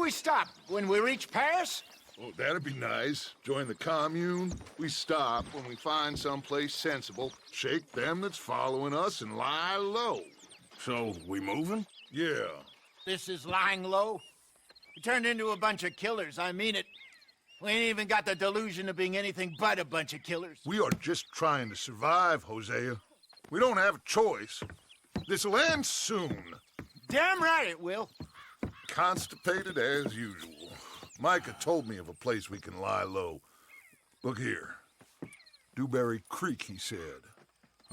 we stop? When we reach Paris? Oh, that'd be nice. Join the commune. We stop when we find someplace sensible, shake them that's following us, and lie low. So, we moving? Yeah. This is lying low? We turned into a bunch of killers, I mean it. We ain't even got the delusion of being anything but a bunch of killers. We are just trying to survive, Hosea. We don't have a choice. This'll end soon. Damn right it will. Constipated as usual. Micah told me of a place we can lie low. Look here. Dewberry Creek, he said.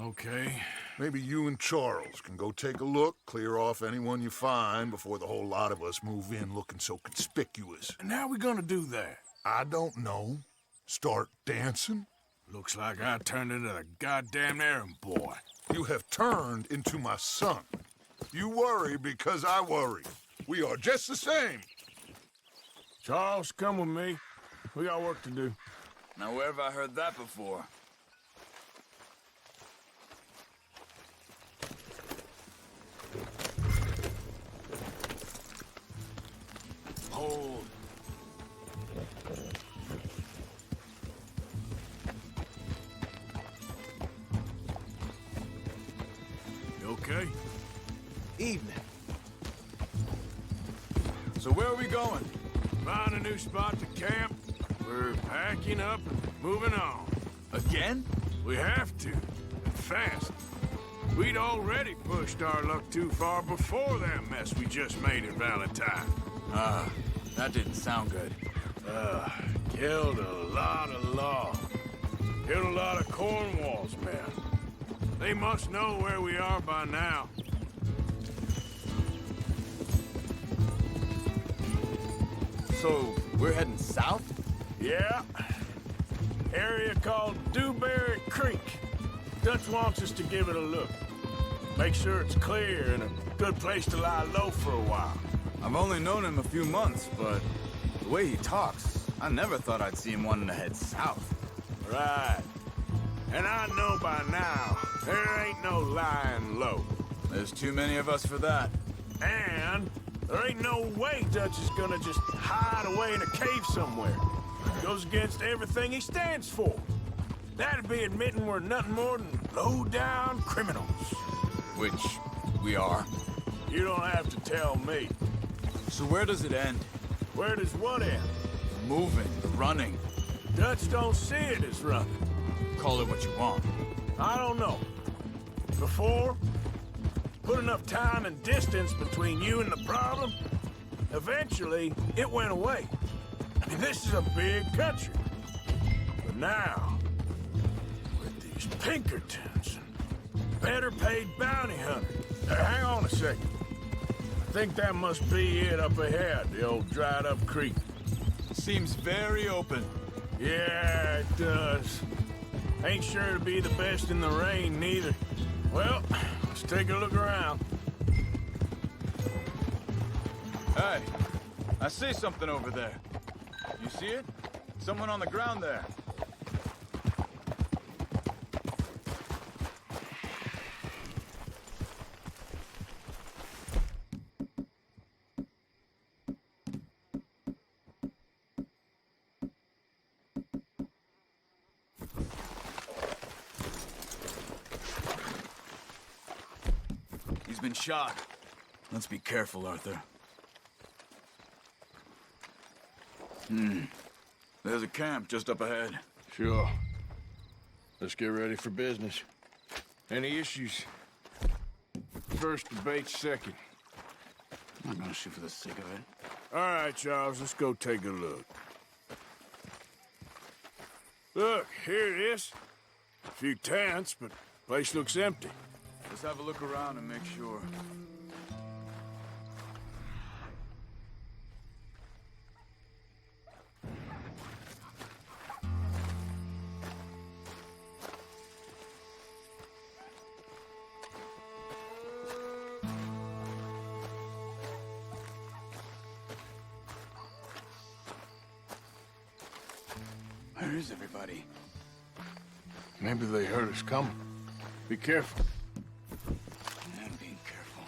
Okay. Maybe you and Charles can go take a look, clear off anyone you find before the whole lot of us move in looking so conspicuous. And how we gonna do that? I don't know. Start dancing? Looks like I turned into the goddamn errand boy. You have turned into my son. You worry because I worry. We are just the same. Charles, come with me. We got work to do. Now, where have I heard that before? Hold. You okay? Evening. So where are we going? Find a new spot to camp. We're packing up and moving on. Again? We have to. And fast. We'd already pushed our luck too far before that mess we just made in Valentine. That didn't sound good. Killed a lot of law. Killed a lot of Cornwall's men. They must know where we are by now. So, we're heading south? Yeah. Area called Dewberry Creek. Dutch wants us to give it a look. Make sure it's clear and a good place to lie low for a while. I've only known him a few months, but the way he talks, I never thought I'd see him wanting to head south. Right. And I know by now, there ain't no lying low. There's too many of us for that. And there ain't no way Dutch is gonna just hide away in a cave somewhere. Goes against everything he stands for. That'd be admitting we're nothing more than low-down criminals. Which we are. You don't have to tell me. So where does it end? Where does what end? The moving, the running. Dutch don't see it as running. Call it what you want. I don't know. Before, put enough time and distance between you and the problem, eventually it went away. I mean, this is a big country. But now, with these Pinkertons and better paid bounty hunters. Hang on a second. I think that must be it up ahead, the old dried up creek. Seems very open. Yeah, it does. Ain't sure to be the best in the rain, neither. Well, let's take a look around. Hey, I see something over there. You see it? Someone on the ground there. He's been shot. Let's be careful, Arthur. There's a camp just up ahead. Sure. Let's get ready for business. Any issues? First debate's second. I'm not gonna shoot for the sake of it. All right, Charles, let's go take a look. Look, here it is. A few tents, but place looks empty. Let's have a look around and make sure. Where is everybody? Maybe they heard us coming. Be careful. I'm being careful.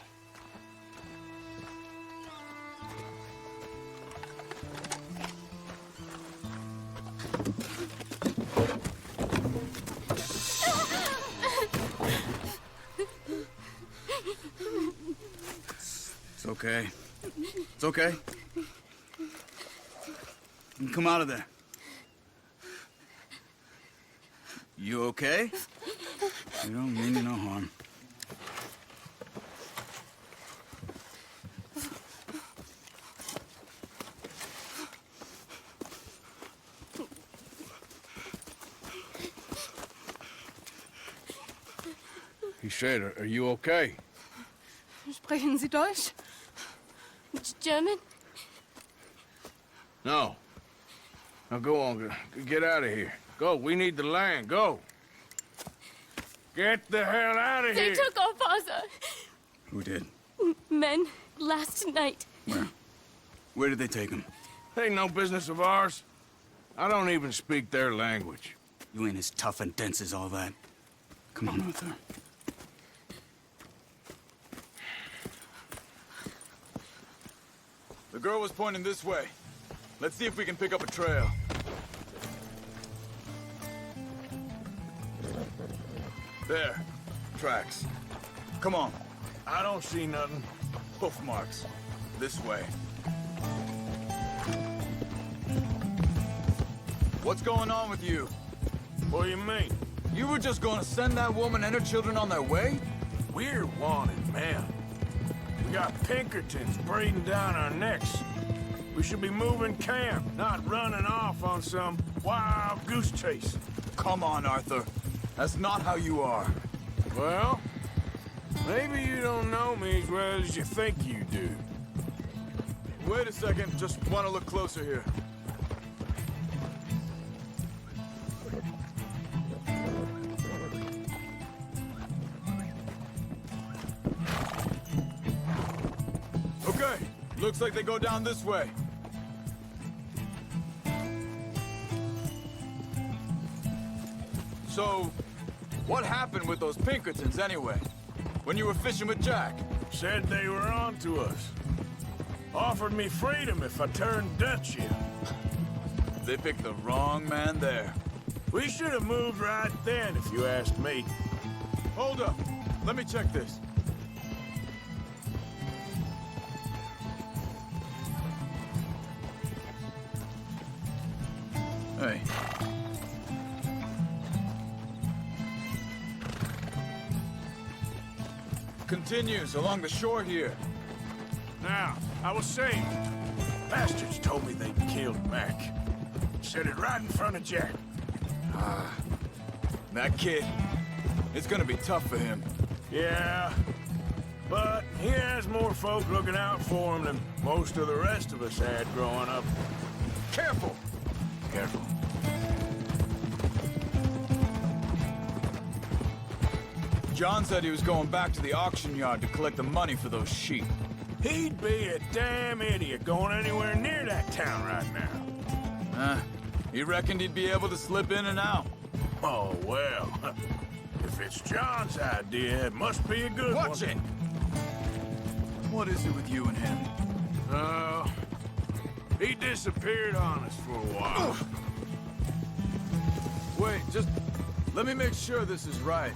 okay. It's okay. You come out of there. You okay? You don't mean you no harm. He said, are you okay? Sprechen Sie Deutsch? German? No. Now go on, get out of here. Go, we need the land, go. Get the hell out of They here! took our father. Who did? Men, last night. Where? Where did they take him? Ain't no business of ours. I don't even speak their language. You ain't as tough and dense as all that. Come on, Arthur. The girl was pointing this way. Let's see if we can pick up a trail. There. Tracks. Come on. I don't see nothing. Hoof marks. This way. What's going on with you? What do you mean? You were just gonna send that woman and her children on their way? We're wanted, man. We got Pinkertons breathing down our necks. We should be moving camp, not running off on some wild goose chase. Come on, Arthur. That's not how you are. Well, maybe you don't know me as well as you think you do. Wait a second. Just want to look closer here. Okay. Looks like they go down this way. So, what happened with those Pinkertons anyway? When you were fishing with Jack? Said they were on to us. Offered me freedom if I turned Dutch in. They picked the wrong man there. We should have moved right then, if you ask me. Hold up. Let me check this. Hey. Continues along the shore here. Now, I was saying, bastards told me they'd killed Mac. Said it right in front of Jack. That kid, it's gonna be tough for him. Yeah, but he has more folk looking out for him than most of the rest of us had growing up. Careful! Careful. John said he was going back to the auction yard to collect the money for those sheep. He'd be a damn idiot going anywhere near that town right now. He reckoned he'd be able to slip in and out. Oh, well. If it's John's idea, it must be a good one. Watch it! What is it with you and him? He disappeared on us for a while. Wait, just let me make sure this is right.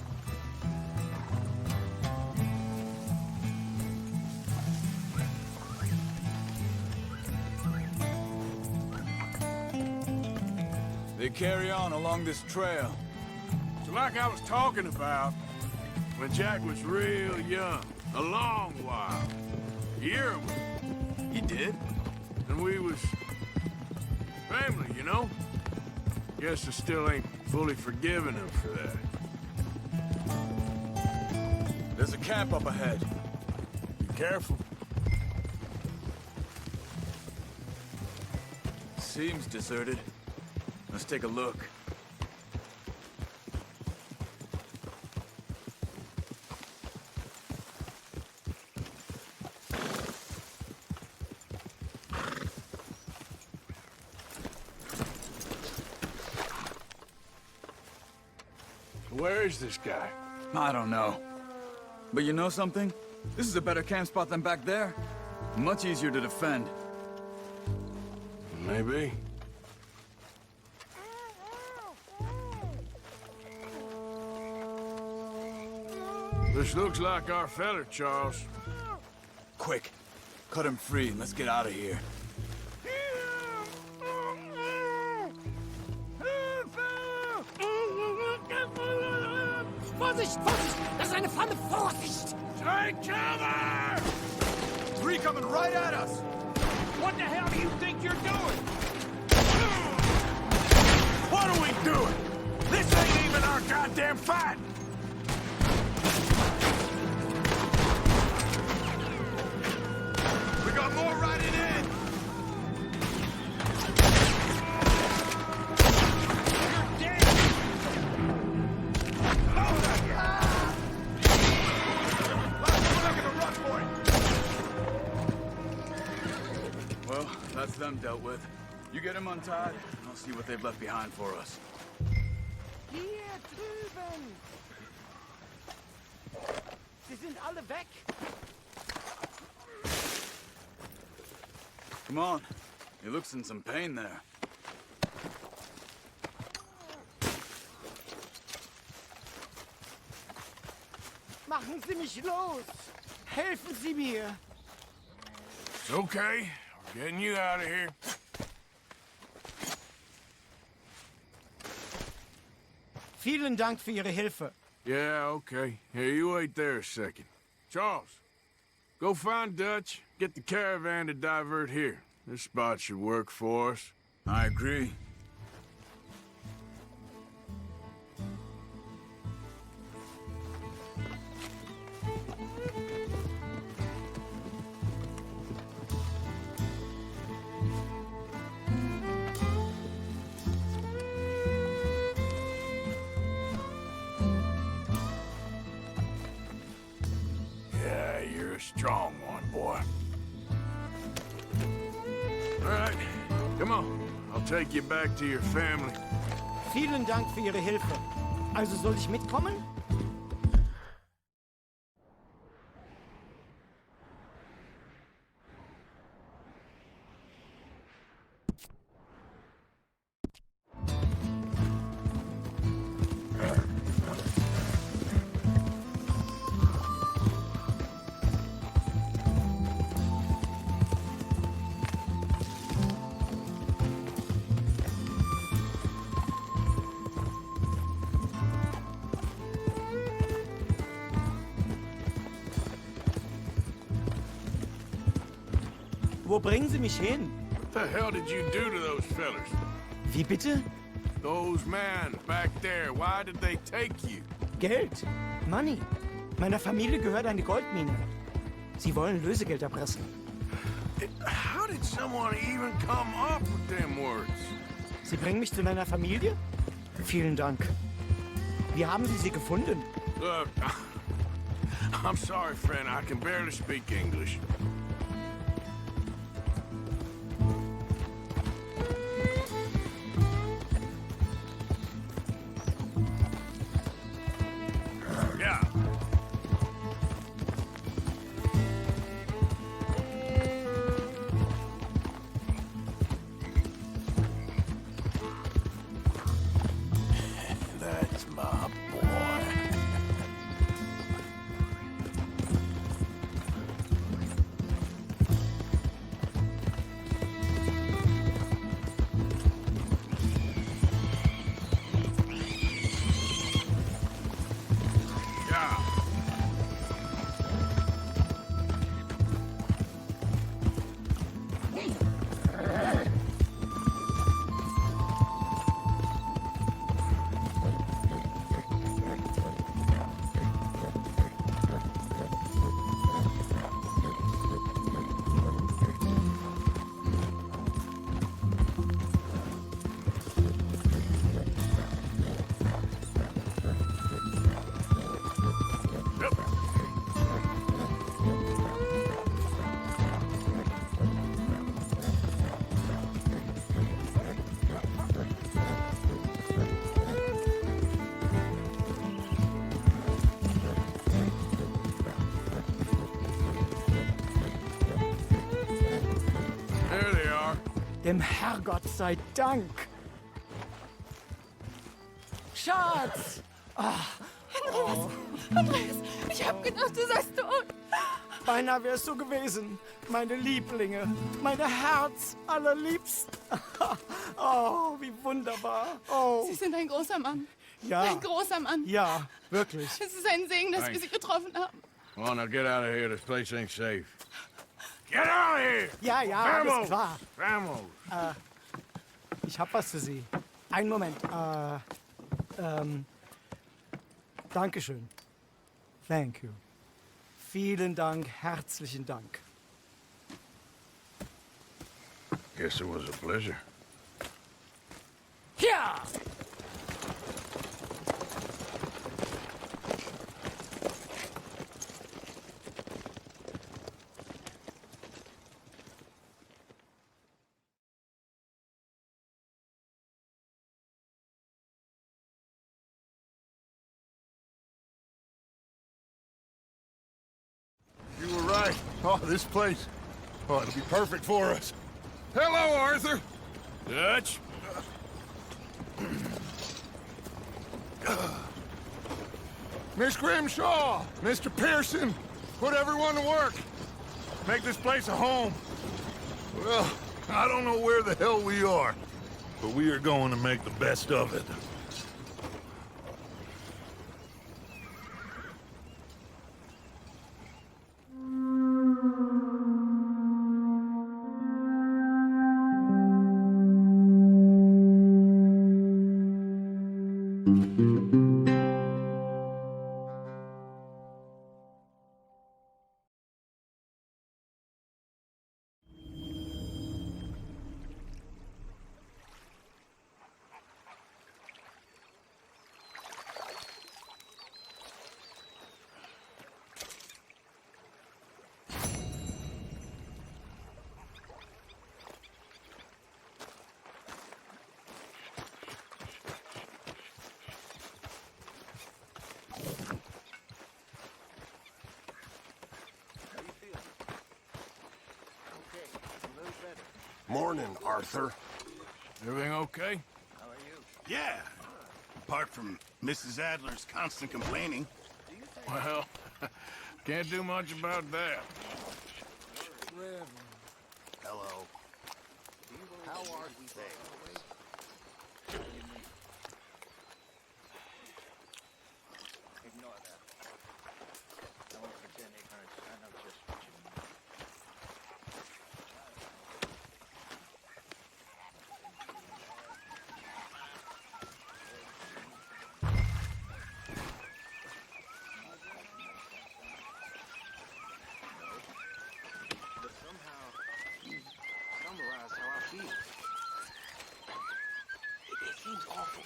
They carry on along this trail. So like I was talking about, when Jack was real young, a long while, a year ago, He did? and we was family, you know? Guess I still ain't fully forgiven him for that. There's a camp up ahead. Be careful. Seems deserted. Let's take a look. Where is this guy? I don't know. But you know something? This is a better camp spot than back there. Much easier to defend. Maybe. This looks like our feller, Charles. Quick. Cut him free and let's get out of here. Vorsicht, Vorsicht! Das ist eine Pfanne! Vorsicht! Take cover! Three coming right at us! What the hell do you think you're doing? What are we doing? This ain't even our goddamn fight! We got more riding in! You're dead! We're not gonna run for it! Well, that's them dealt with. You get him untied, and I'll see what they've left behind for us. Hier drüben! Sie sind alle weg! Come on. He looks in some pain there. Machen Sie mich los! Helfen Sie mir! It's okay. We're getting you out of here. Vielen Dank für Ihre Hilfe. Yeah, okay. Here, you wait there a second. Charles, go find Dutch. Get the caravan to divert here. This spot should work for us. I agree. Yeah, you're a strong one, boy. All right, come on. I'll take you back to your family. Vielen Dank für Ihre Hilfe. Also soll ich mitkommen? Wo bringen Sie mich hin? What the hell did you do to those fellers? Wie bitte? Those men back there, why did they take you? Geld. Money. Meiner Familie gehört eine Goldmine. Sie wollen Lösegeld erpressen. How did someone even come up with them words? Sie bringen mich zu meiner Familie? Vielen Dank. Wie haben Sie sie gefunden? Look, I'm sorry, friend. I can barely speak English. Yeah. That's my boy. Yeah. Yep. There they are. Dem Herrgott sei Dank. Schatz! Andreas, ich hab gedacht, du seist tot. Beinahe wär's so gewesen. Meine Lieblinge, meine Herz allerliebsten. Oh, wie wunderbar. Oh, Sie sind ein großer Mann. ja. Ein großer Mann. Ja, wirklich. Es ist ein Segen, dass wir Sie getroffen haben. Well, now get out of here. This place ain't safe. Get out of here! Ja, ja, alles klar. Vamos! Ich hab was für Sie. Einen Moment. Dankeschön. Thank you. Vielen Dank, herzlichen Dank. Guess it was a pleasure. Ja! You were right. Oh, this place. Oh, it'll be perfect for us. Hello, Arthur. Dutch? Miss Grimshaw, Mr. Pearson, put everyone to work. Make this place a home. Well, I don't know where the hell we are, but we are going to make the best of it. Morning, Arthur. Everything okay? Yeah. Apart from Mrs. Adler's constant complaining. Well, can't do much about that. Hello. How are things? Ignore that. Don't pretend ignorance. I know just what you mean. But somehow, you summarize how I feel. It seems awful.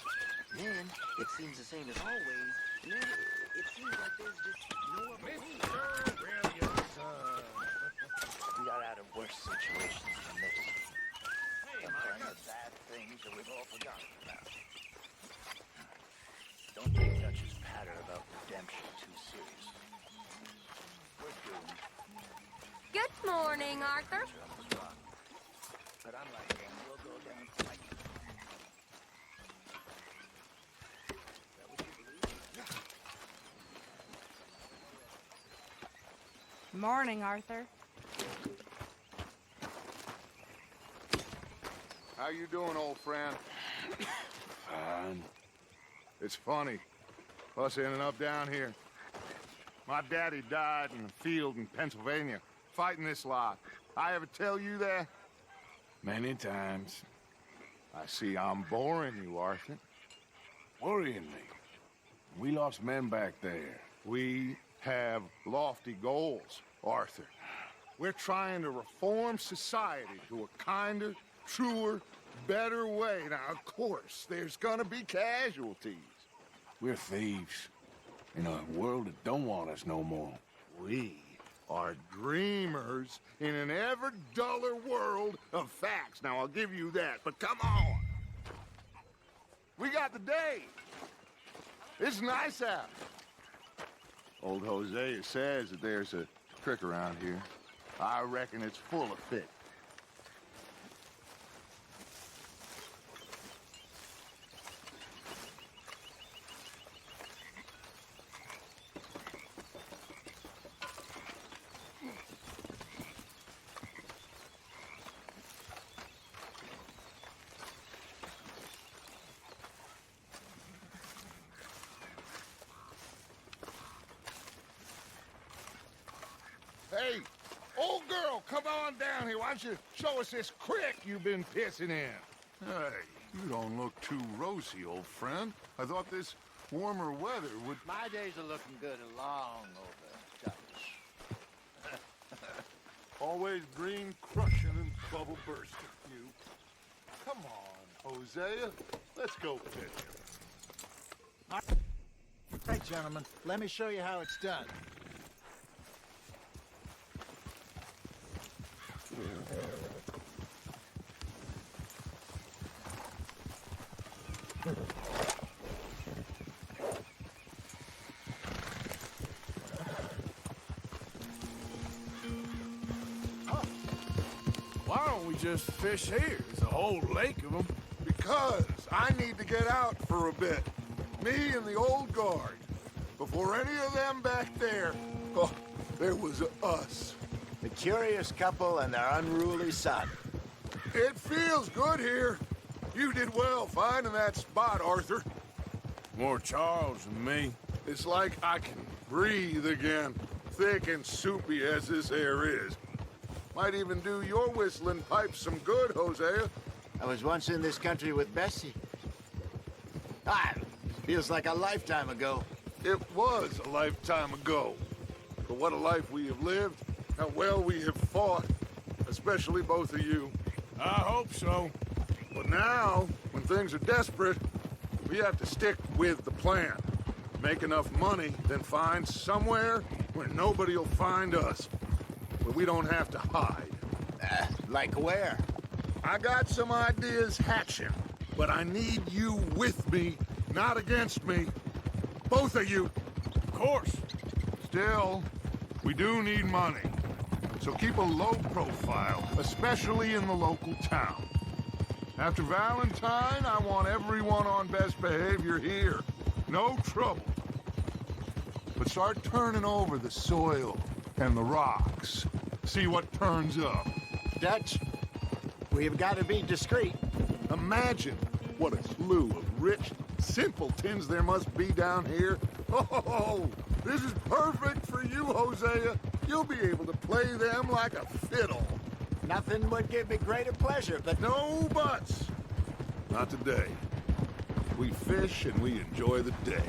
Then, it seems the same as always. And then, it seems like there's just no other way. We got out of worse situations than this. Sometimes the bad things that we've all forgotten about. Don't take Dutch's patter about redemption too seriously. We're doomed. Good morning, Arthur. But unlike him, we'll go down fighting. Is that what you believe? Morning, Arthur. How you doing, old friend? Fine. It's funny. Us ending up down here. My daddy died in a field in Pennsylvania, fighting this lot. I ever tell you that? Many times. I see I'm boring you, Arthur. Worrying me. We lost men back there. We have lofty goals, Arthur. We're trying to reform society to a kinder, truer, better way. Now, of course, there's gonna be casualties. We're thieves. In a world that don't want us no more. We are dreamers in an ever duller world of facts. Now, I'll give you that, but come on. We got the day. It's nice out. Old Hosea says that there's a trick around here. I reckon it's full of fit. girl, come on down here. Why don't you show us this creek you've been pissing in? Hey, you don't look too rosy, old friend. I thought this warmer weather would... My days are looking good along over, Dutch. Always green crushing and bubble bursting, you. Come on, Hosea. Let's go fishing. All right, gentlemen, let me show you how it's done. Why don't we just fish here? There's a whole lake of them. Because I need to get out for a bit. Me and the old guard. Before any of them back there, oh, there was us. The curious couple and their unruly son. It feels good here. You did well finding that spot, Arthur. More Charles than me. It's like I can breathe again, thick and soupy as this air is. Might even do your whistling pipes some good, Hosea. I was once in this country with Bessie. Ah, feels like a lifetime ago. It was a lifetime ago. But what a life we have lived, how well we have fought, especially both of you. I hope so. But now, when things are desperate, we have to stick with the plan. Make enough money, then find somewhere where nobody will find us. Where we don't have to hide. Like where? I got some ideas hatching, but I need you with me, not against me. Both of you. Of course. Still, we do need money. So keep a low profile, especially in the local town. After Valentine, I want everyone on best behavior here. No trouble. But start turning over the soil and the rocks. See what turns up. Dutch, we've got to be discreet. Imagine what a slew of rich simpletons there must be down here. Oh, this is perfect for you, Hosea. You'll be able to play them like a fiddle. Nothing would give me greater pleasure, but No buts. Not today. We fish and we enjoy the day.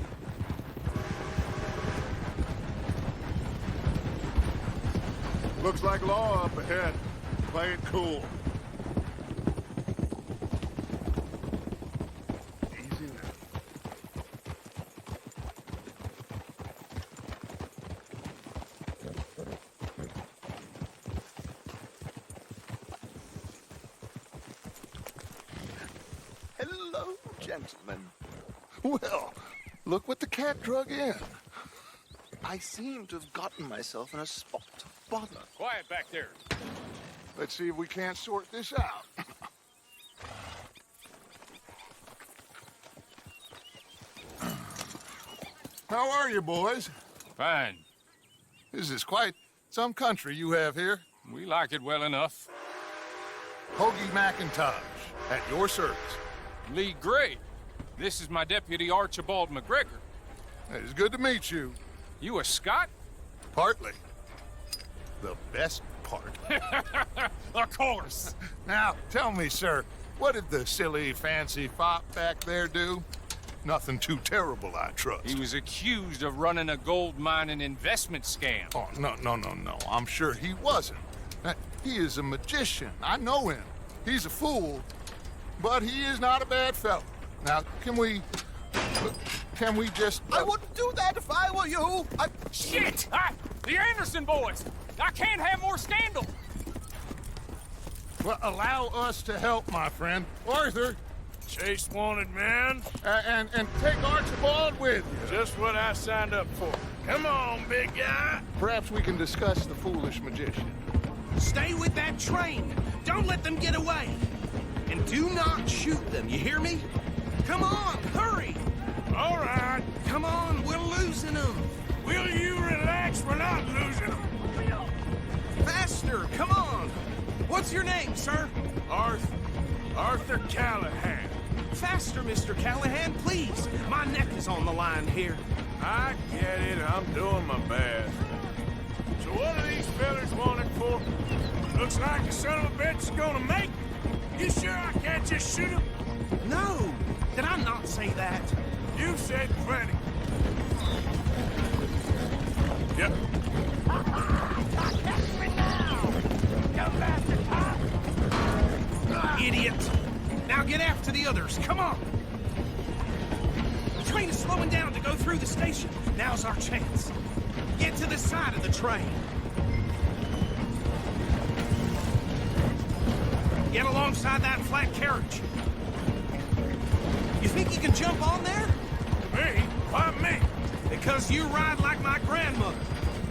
Looks like law up ahead. Play it cool. Easy now. Hello, gentlemen. Well, look what the cat drug in. I seem to have gotten myself in a spot of bother. Quiet back there. Let's see if we can't sort this out. How are you, boys? Fine. This is quite some country you have here. We like it well enough. Hoagie McIntosh, at your service. Lee Gray. This is my deputy Archibald McGregor. It's good to meet you. You a Scot? Partly. The best part. Of course. Now, tell me, sir, what did the silly, fancy fop back there do? Nothing too terrible, I trust. He was accused of running a gold mining investment scam. Oh, no. I'm sure he wasn't. He is a magician. I know him. He's a fool, but he is not a bad fellow. Now, can we just... I wouldn't do that if I were you. Shit! The Anderson boys! I can't have more scandal! Well, allow us to help, my friend. Arthur, Chase wanted man. and take Archibald with you. Just what I signed up for. Come on, big guy. Perhaps we can discuss the foolish magician. Stay with that train. Don't let them get away. And do not shoot them, you hear me? Come on, hurry. All right. Come on, we're losing them. Will you relax? We're not losing them. Faster, come on. What's your name, sir? Arthur Callahan. Faster, Mr. Callahan, please. My neck is on the line here. I get it. I'm doing my best. So what are these fellas wanted for? Looks like the son of a bitch is gonna make it. You sure I can't just shoot him? No! Did I not say that? You said plenty. Yep. Idiot! Now get after the others, come on! The train is slowing down to go through the station. Now's our chance. Get to the side of the train. Get alongside that flat carriage. You think you can jump on there? Me? Why me? Because you ride like my grandmother.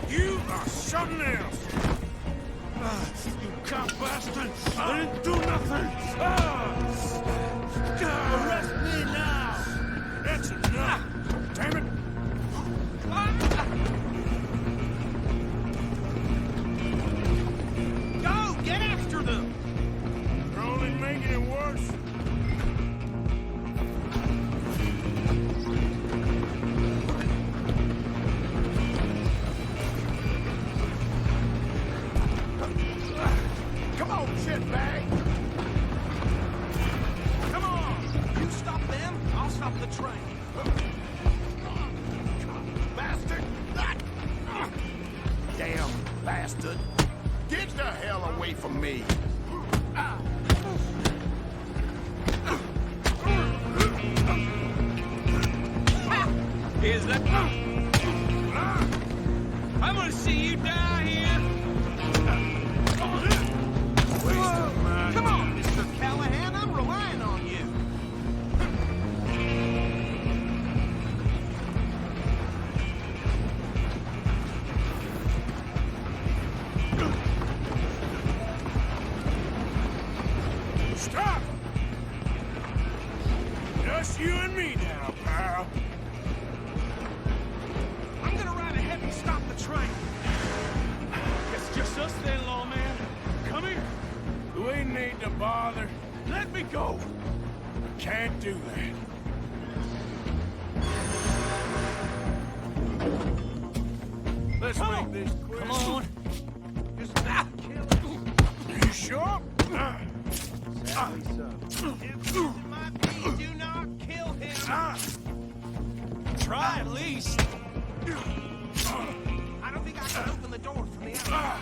You are something else. You cop bastard! I didn't do nothing! Arrest me now! That's enough! Damn it! Go! Get after them! You're only making it worse. Come on, shitbag! Come on! You stop them, I'll stop the train. Bastard! Damn bastard! Get the hell away from me! Is that... I'm gonna see you die here. Come on, Mr. Callahan, I'm relying on you. Stop! Just you and me now, pal. I'm gonna ride ahead and stop the train. It's just us then, lawman. Come here. We need to bother. Let me go. I can't do that. Let's make this quick. Come on. Just not kill him. You sure? Do not kill him. Try at least. I don't think I can open the door from the outside.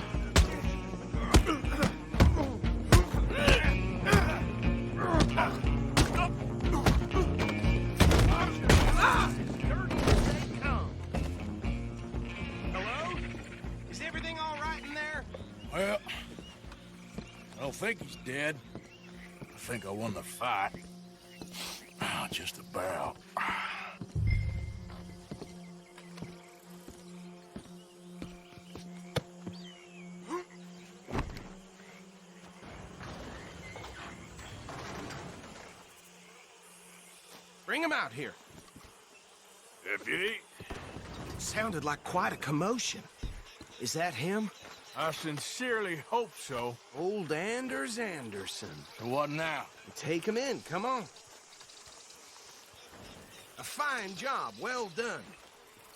Hello? Is everything all right in there? Well, I don't think he's dead. I think I won the fight. Just about. Bring him out here. Deputy, Sounded like quite a commotion. Is that him? I sincerely hope so. Old Anders Anderson. So what now? Take him in, come on. A fine job, well done.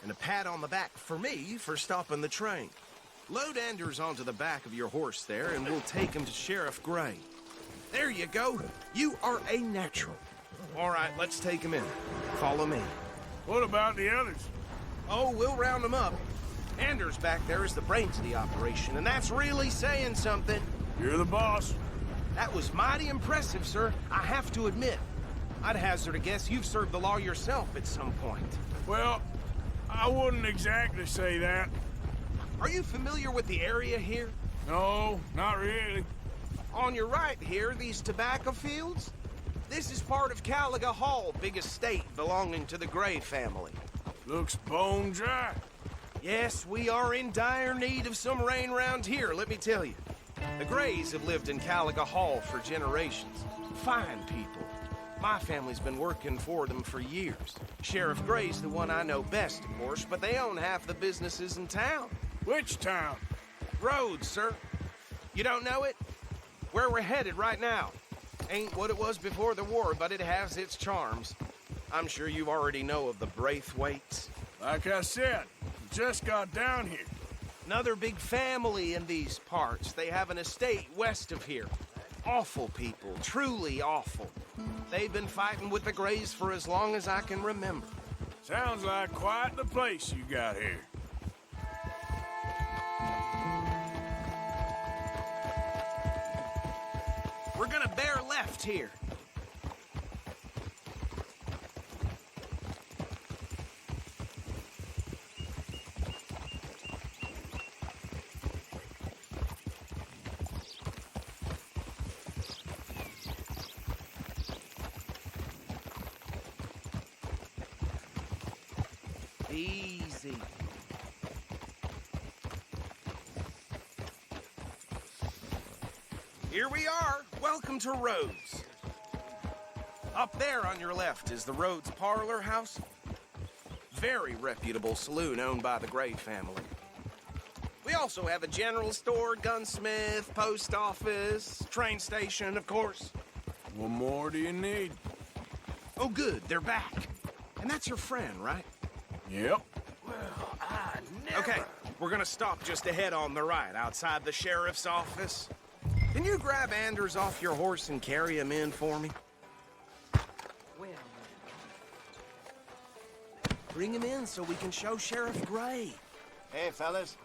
And a pat on the back for me for stopping the train. Load Anders onto the back of your horse there, and we'll take him to Sheriff Gray. There you go. You are a natural. All right, let's take him in. Follow me. What about the others? Oh, we'll round them up. Anders back there is the brains of the operation, and that's really saying something. You're the boss. That was mighty impressive, sir. I have to admit. I'd hazard a guess you've served the law yourself at some point. Well, I wouldn't exactly say that. Are you familiar with the area here? No, not really. On your right here, these tobacco fields? This is part of Caliga Hall, big estate belonging to the Gray family. Looks bone dry. Yes, we are in dire need of some rain round here, let me tell you. The Grays have lived in Caliga Hall for generations. Fine people. My family's been working for them for years. Sheriff Gray's the one I know best, of course, but they own half the businesses in town. Which town? Rhodes, sir. You don't know it? Where we're headed right now. Ain't what it was before the war, but it has its charms. I'm sure you already know of the Braithwaites. Like I said, just got down here. Another big family in these parts. They have an estate west of here. Awful people, truly awful. They've been fighting with the Greys for as long as I can remember. Sounds like quite the place you got here. We're gonna bear left here. Easy. Here we are. Welcome to Rhodes. Up there on your left is the Rhodes Parlor House. Very reputable saloon owned by the Gray family. We also have a general store, gunsmith, post office, train station, of course. What more do you need? Oh, good. They're back. And that's your friend, right? Yep. Well, I never... Okay, we're gonna stop just ahead on the right, outside the sheriff's office. Can you grab Anders off your horse and carry him in for me? Bring him in so we can show Sheriff Gray. Hey, fellas.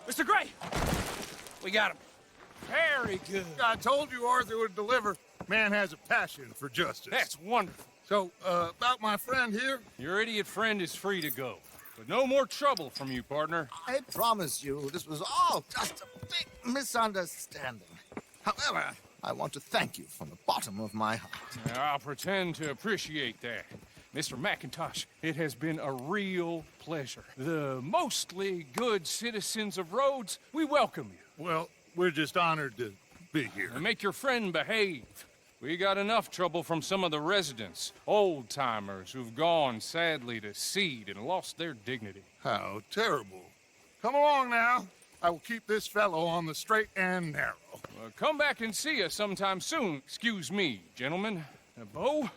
Mr. Gray! We got him. Very good. I told you Arthur would deliver. Man has a passion for justice. That's wonderful. So, about my friend here? Your idiot friend is free to go. But no more trouble from you, partner. I promise you, this was all just a big misunderstanding. However, I want to thank you from the bottom of my heart. I'll pretend to appreciate that. Mr. McIntosh, it has been a real pleasure. The mostly good citizens of Rhodes, we welcome you. Well, we're just honored to be here. And make your friend behave. We got enough trouble from some of the residents, old-timers who've gone, sadly, to seed and lost their dignity. How terrible. Come along now. I will keep this fellow on the straight and narrow. Come back and see us sometime soon. Excuse me, gentlemen. Bo,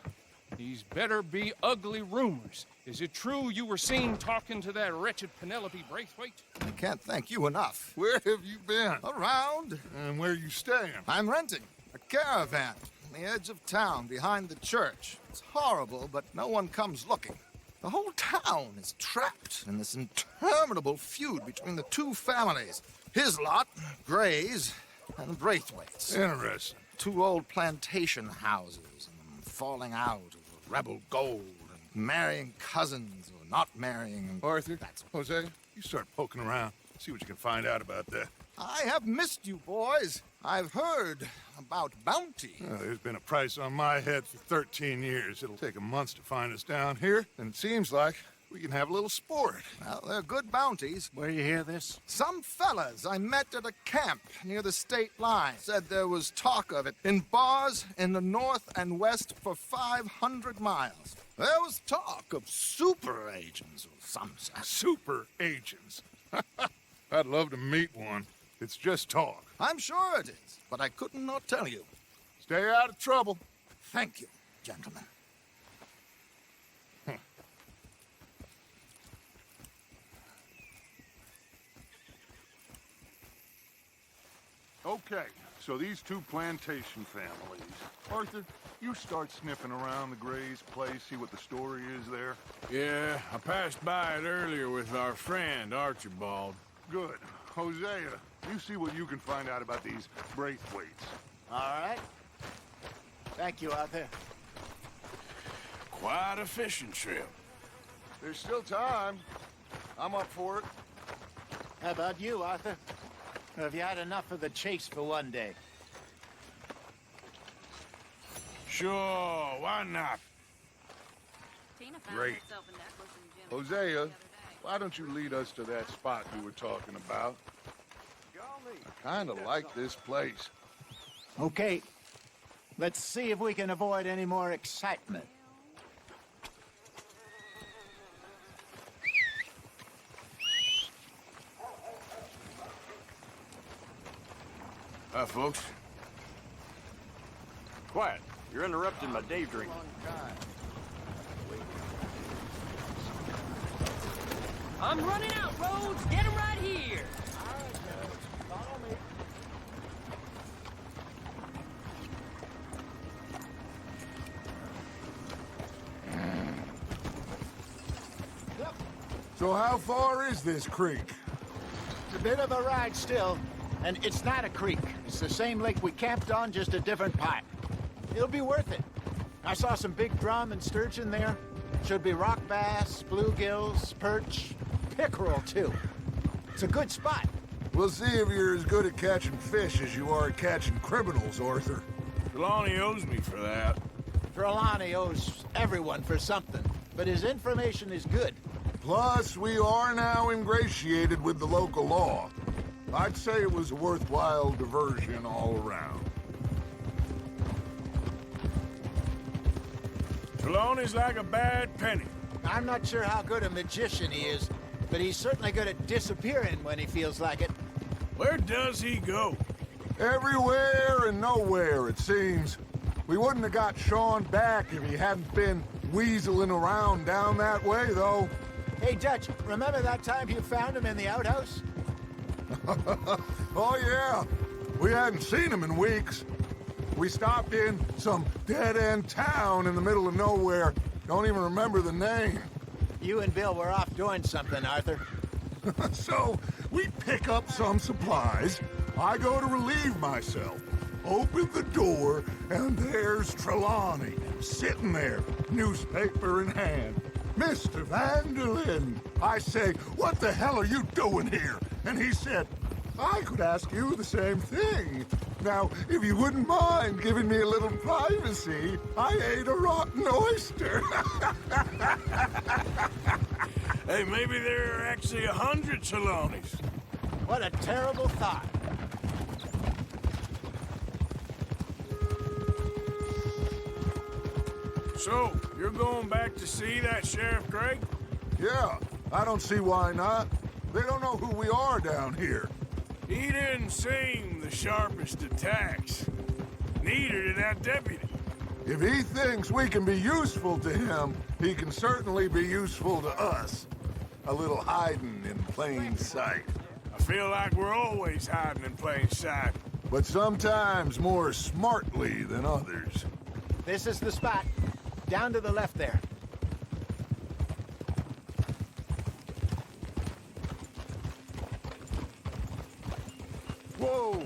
these better be ugly rumors. Is it true you were seen talking to that wretched Penelope Braithwaite? I can't thank you enough. Where have you been? Around. And where you staying? I'm renting a caravan on the edge of town behind the church. It's horrible, but no one comes looking. The whole town is trapped in this interminable feud between the two families. His lot, Gray's, and Braithwaite's. Interesting. Two old plantation houses, and falling out over rebel gold, and marrying cousins or not marrying. Arthur, Jose, you start poking around. See what you can find out about that. I have missed you, boys. I've heard about bounty. There's been a price on my head for 13 years. It'll take 'em months to find us down here, and it seems like we can have a little sport. Well, they're good bounties. Where you hear this? Some fellas I met at a camp near the state line said there was talk of it in bars in the north and west for 500 miles. There was talk of super agents or some such. Super agents. I'd love to meet one. It's just talk. I'm sure it is, but I couldn't not tell you. Stay out of trouble. Thank you, gentlemen. Okay, so these two plantation families. Arthur, you start sniffing around the Gray's place, see what the story is there. Yeah, I passed by it earlier with our friend, Archibald. Good. Hosea, you see what you can find out about these Braithwaites. All right. Thank you, Arthur. Quite a fishing trip. There's still time. I'm up for it. How about you, Arthur? Or have you had enough of the chase for one day? Sure, why not? Great. Hosea, why don't you lead us to that spot you were talking about? I kind of like this place. Okay. Let's see if we can avoid any more excitement. Hi, folks. Quiet. You're interrupting my daydream. I'm running out, Rhodes. Get him right here. So how far is this creek? It's a bit of a ride still, and it's not a creek. It's the same lake we camped on, just a different part. It'll be worth it. I saw some big drum and sturgeon there. Should be rock bass, bluegills, perch, pickerel too. It's a good spot. We'll see if you're as good at catching fish as you are at catching criminals, Arthur. Trelawney owes me for that. Trelawney owes everyone for something, but his information is good. Plus, we are now ingratiated with the local law. I'd say it was a worthwhile diversion all around. Trelawney's like a bad penny. I'm not sure how good a magician he is, but he's certainly good at disappearing when he feels like it. Where does he go? Everywhere and nowhere, it seems. We wouldn't have got Sean back if he hadn't been weaseling around down that way, though. Hey, Dutch, remember that time you found him in the outhouse? Oh, yeah. We hadn't seen him in weeks. We stopped in some dead-end town in the middle of nowhere. Don't even remember the name. You and Bill were off doing something, Arthur. So, we pick up some supplies. I go to relieve myself. Open the door, and there's Trelawney, sitting there, newspaper in hand. Mr. Vanderlyn. I say, what the hell are you doing here? And he said, I could ask you the same thing. Now, if you wouldn't mind giving me a little privacy, I ate a rotten oyster. Hey, maybe there are actually 100 Trelawneys. What a terrible thought. So, you're going back to see that Sheriff Craig? Yeah, I don't see why not. They don't know who we are down here. He didn't seem the sharpest attacks. Neither did that deputy. If he thinks we can be useful to him, he can certainly be useful to us. A little hiding in plain sight. I feel like we're always hiding in plain sight. But sometimes more smartly than others. This is the spot. Down to the left there. Whoa!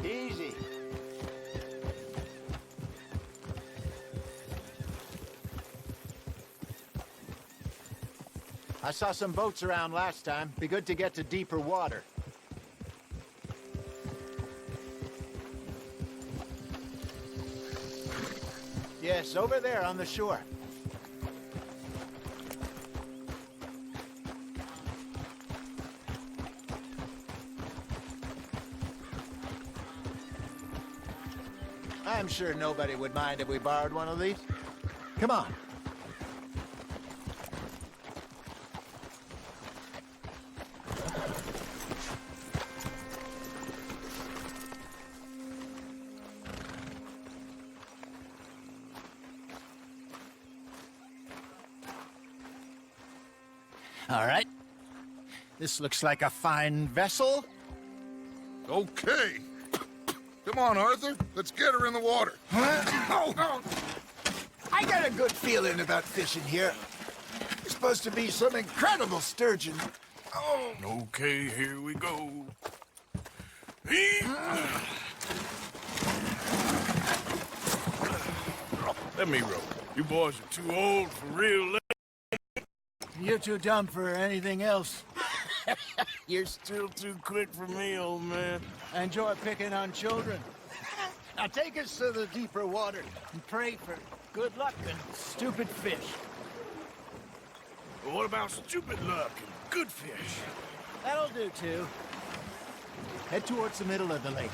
Easy. I saw some boats around last time. Be good to get to deeper water. Yes, over there on the shore. I'm sure nobody would mind if we borrowed one of these. Come on. All right. This looks like a fine vessel. Okay. Come on, Arthur. Let's get her in the water. Oh. I got a good feeling about fishing here. There's supposed to be some incredible sturgeon. Oh. Okay, here we go. Let me row. You boys are too old for real. You're too dumb for anything else. You're still too quick for me, old man. I enjoy picking on children. Now take us to the deeper water and pray for good luck and stupid fish. But what about stupid luck and good fish? That'll do, too. Head towards the middle of the lake.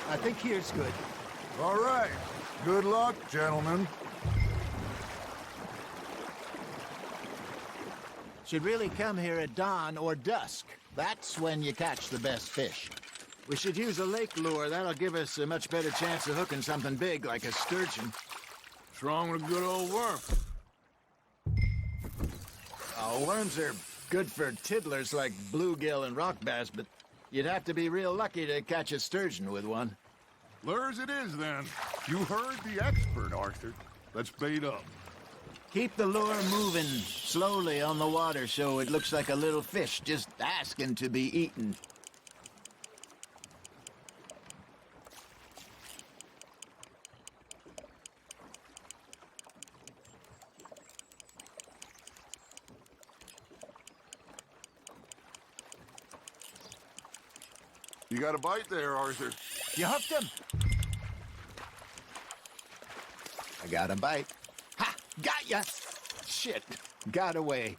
I think think here's good. All right. Good luck, gentlemen. Should really come here at dawn or dusk. That's when you catch the best fish. We should use a lake lure. That'll give us a much better chance of hooking something big like a sturgeon. What's wrong with a good old worm? Oh, worms are good for tiddlers like bluegill and rock bass, but you'd have to be real lucky to catch a sturgeon with one. Lures it is, then. You heard the expert, Arthur. Let's bait up. Keep the lure moving slowly on the water so it looks like a little fish just asking to be eaten. You got a bite there, Arthur. You hooked him. I got a bite. Ha! Got ya! Shit. Got away.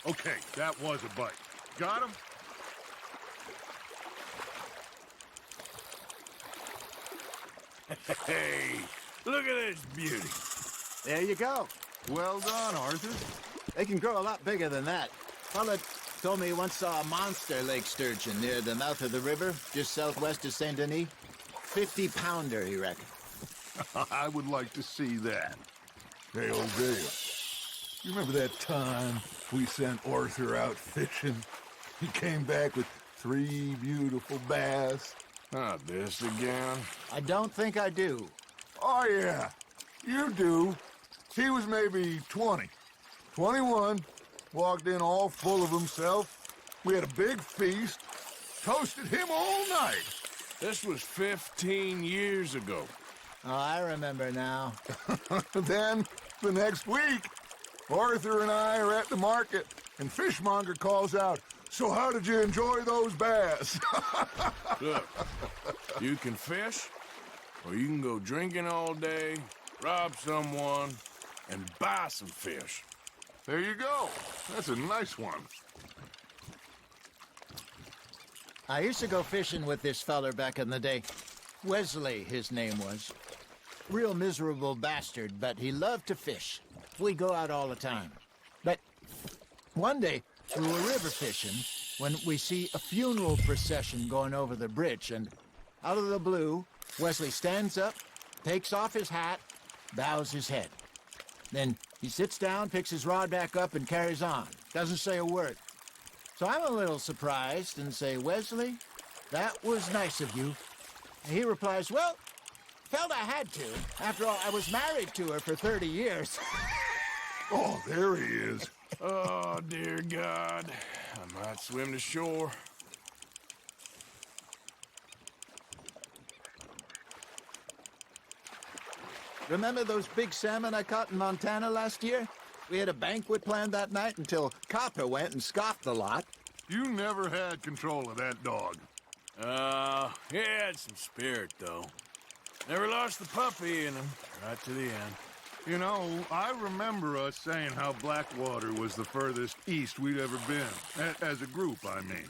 Okay, that was a bite. Got him? Hey, look at this beauty. There you go. Well done, Arthur. They can grow a lot bigger than that. Fella told me he once saw a monster lake sturgeon near the mouth of the river, just southwest of Saint Denis. 50-pounder, he reckoned. I would like to see that. Hey, old Dale. You remember that time we sent Arthur out fishing? He came back with 3 beautiful bass. Not this again. I don't think I do. Oh, yeah. You do. He was maybe 20. 21. Walked in all full of himself. We had a big feast. Toasted him all night. This was 15 years ago. Oh, I remember now. Then, the next week, Arthur and I are at the market, and Fishmonger calls out, "So how did you enjoy those bass?" Look, you can fish, or you can go drinking all day, rob someone, and buy some fish. There you go. That's a nice one. I used to go fishing with this feller back in the day. Wesley, his name was. Real miserable bastard, but he loved to fish. We go out all the time. But one day, we were river fishing when we see a funeral procession going over the bridge, and out of the blue, Wesley stands up, takes off his hat, bows his head. Then he sits down, picks his rod back up, and carries on. Doesn't say a word. So I'm a little surprised and say, "Wesley, that was nice of you." And he replies, "Well, felt I had to. After all, I was married to her for 30 years. Oh, there he is. Oh, dear God. I might swim to shore. Remember those big salmon I caught in Montana last year? We had a banquet planned that night until Copper went and scoffed the lot. You never had control of that dog. He had some spirit, though. Never lost the puppy in him, right to the end. You know, I remember us saying how Blackwater was the furthest east we'd ever been. As a group, I mean.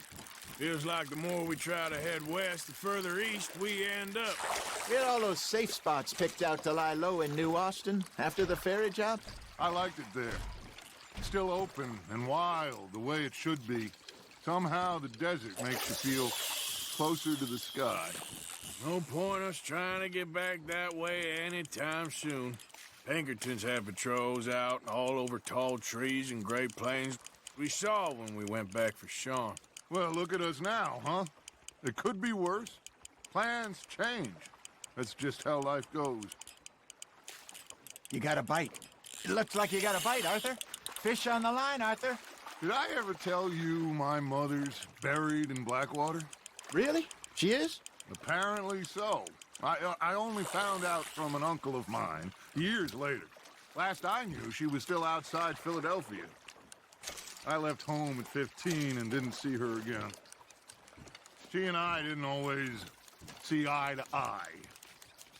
Feels like the more we try to head west, the further east we end up. We had all those safe spots picked out to lie low in New Austin after the ferry job. I liked it there. Still open and wild, the way it should be. Somehow the desert makes you feel closer to the sky. No point us trying to get back that way anytime soon. Pinkertons have patrols out all over tall trees and Great Plains. We saw when we went back for Sean. Well, look at us now, huh? It could be worse. Plans change. That's just how life goes. You got a bite. It looks like you got a bite, Arthur. Fish on the line, Arthur. Did I ever tell you my mother's buried in Blackwater? Really? She is? Apparently so. I only found out from an uncle of mine years later. Last I knew, she was still outside Philadelphia. I left home at 15 and didn't see her again. She and I didn't always see eye to eye.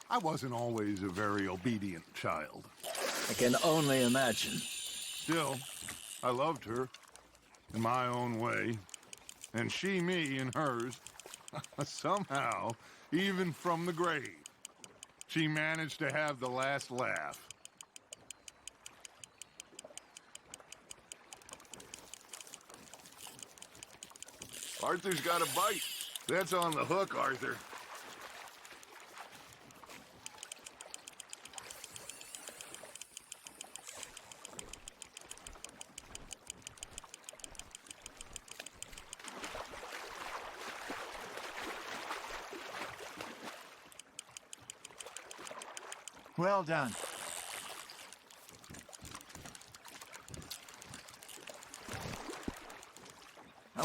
I wasn't always a very obedient child. I can only imagine. Still, I loved her in my own way, and she me in hers. Somehow, even from the grave, she managed to have the last laugh. Arthur's got a bite. That's on the hook, Arthur. Well done.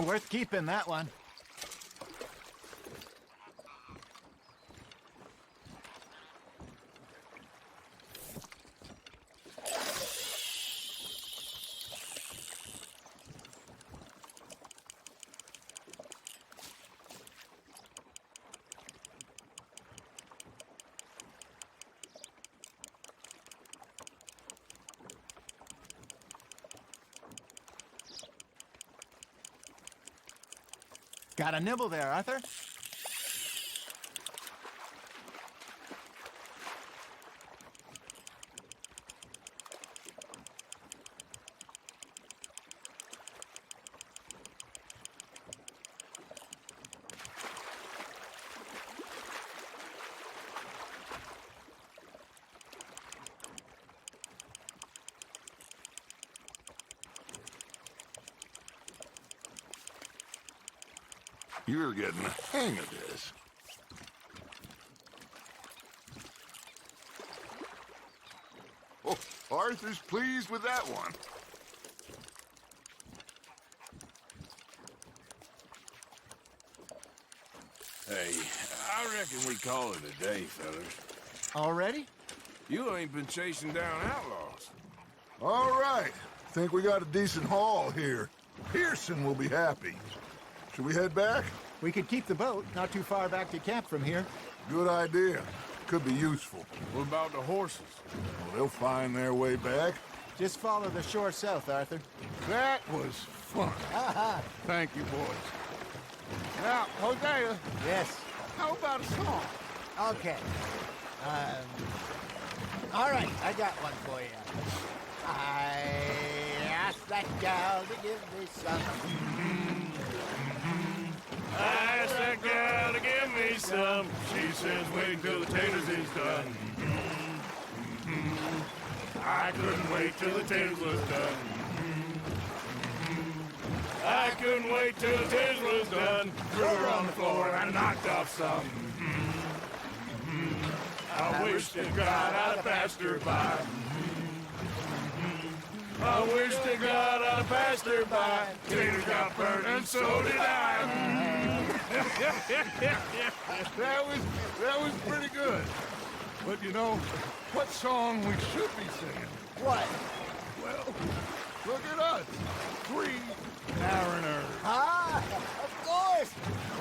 Worth keeping, that one. Got a nibble there, Arthur? You're getting the hang of this. Oh, Arthur's pleased with that one. Hey, I reckon we call it a day, fellas. Already? You ain't been chasing down outlaws. All right. Think we got a decent haul here. Pearson will be happy. Should we head back? We could keep the boat not too far back to camp from here. Good idea. Could be useful. What about the horses? Well, they'll find their way back. Just follow the shore south, Arthur. That was fun. Thank you, boys. Now, Hosea. Yes. How about a song? Okay. All right, I got one for you. I asked that gal to give me some. I asked that gal to give me some. She says wait till the taters is done. I couldn't wait till the taters was done. I couldn't wait till the taters was done. Threw her on the floor and I knocked off some. I wish to God I'd have passed her by. I wish to God I'd have passed her by. Taters got burned and so did I. That was pretty good. But you know, what song we should be singing? What? Well, look at us. 3 mariners. Ah, of course.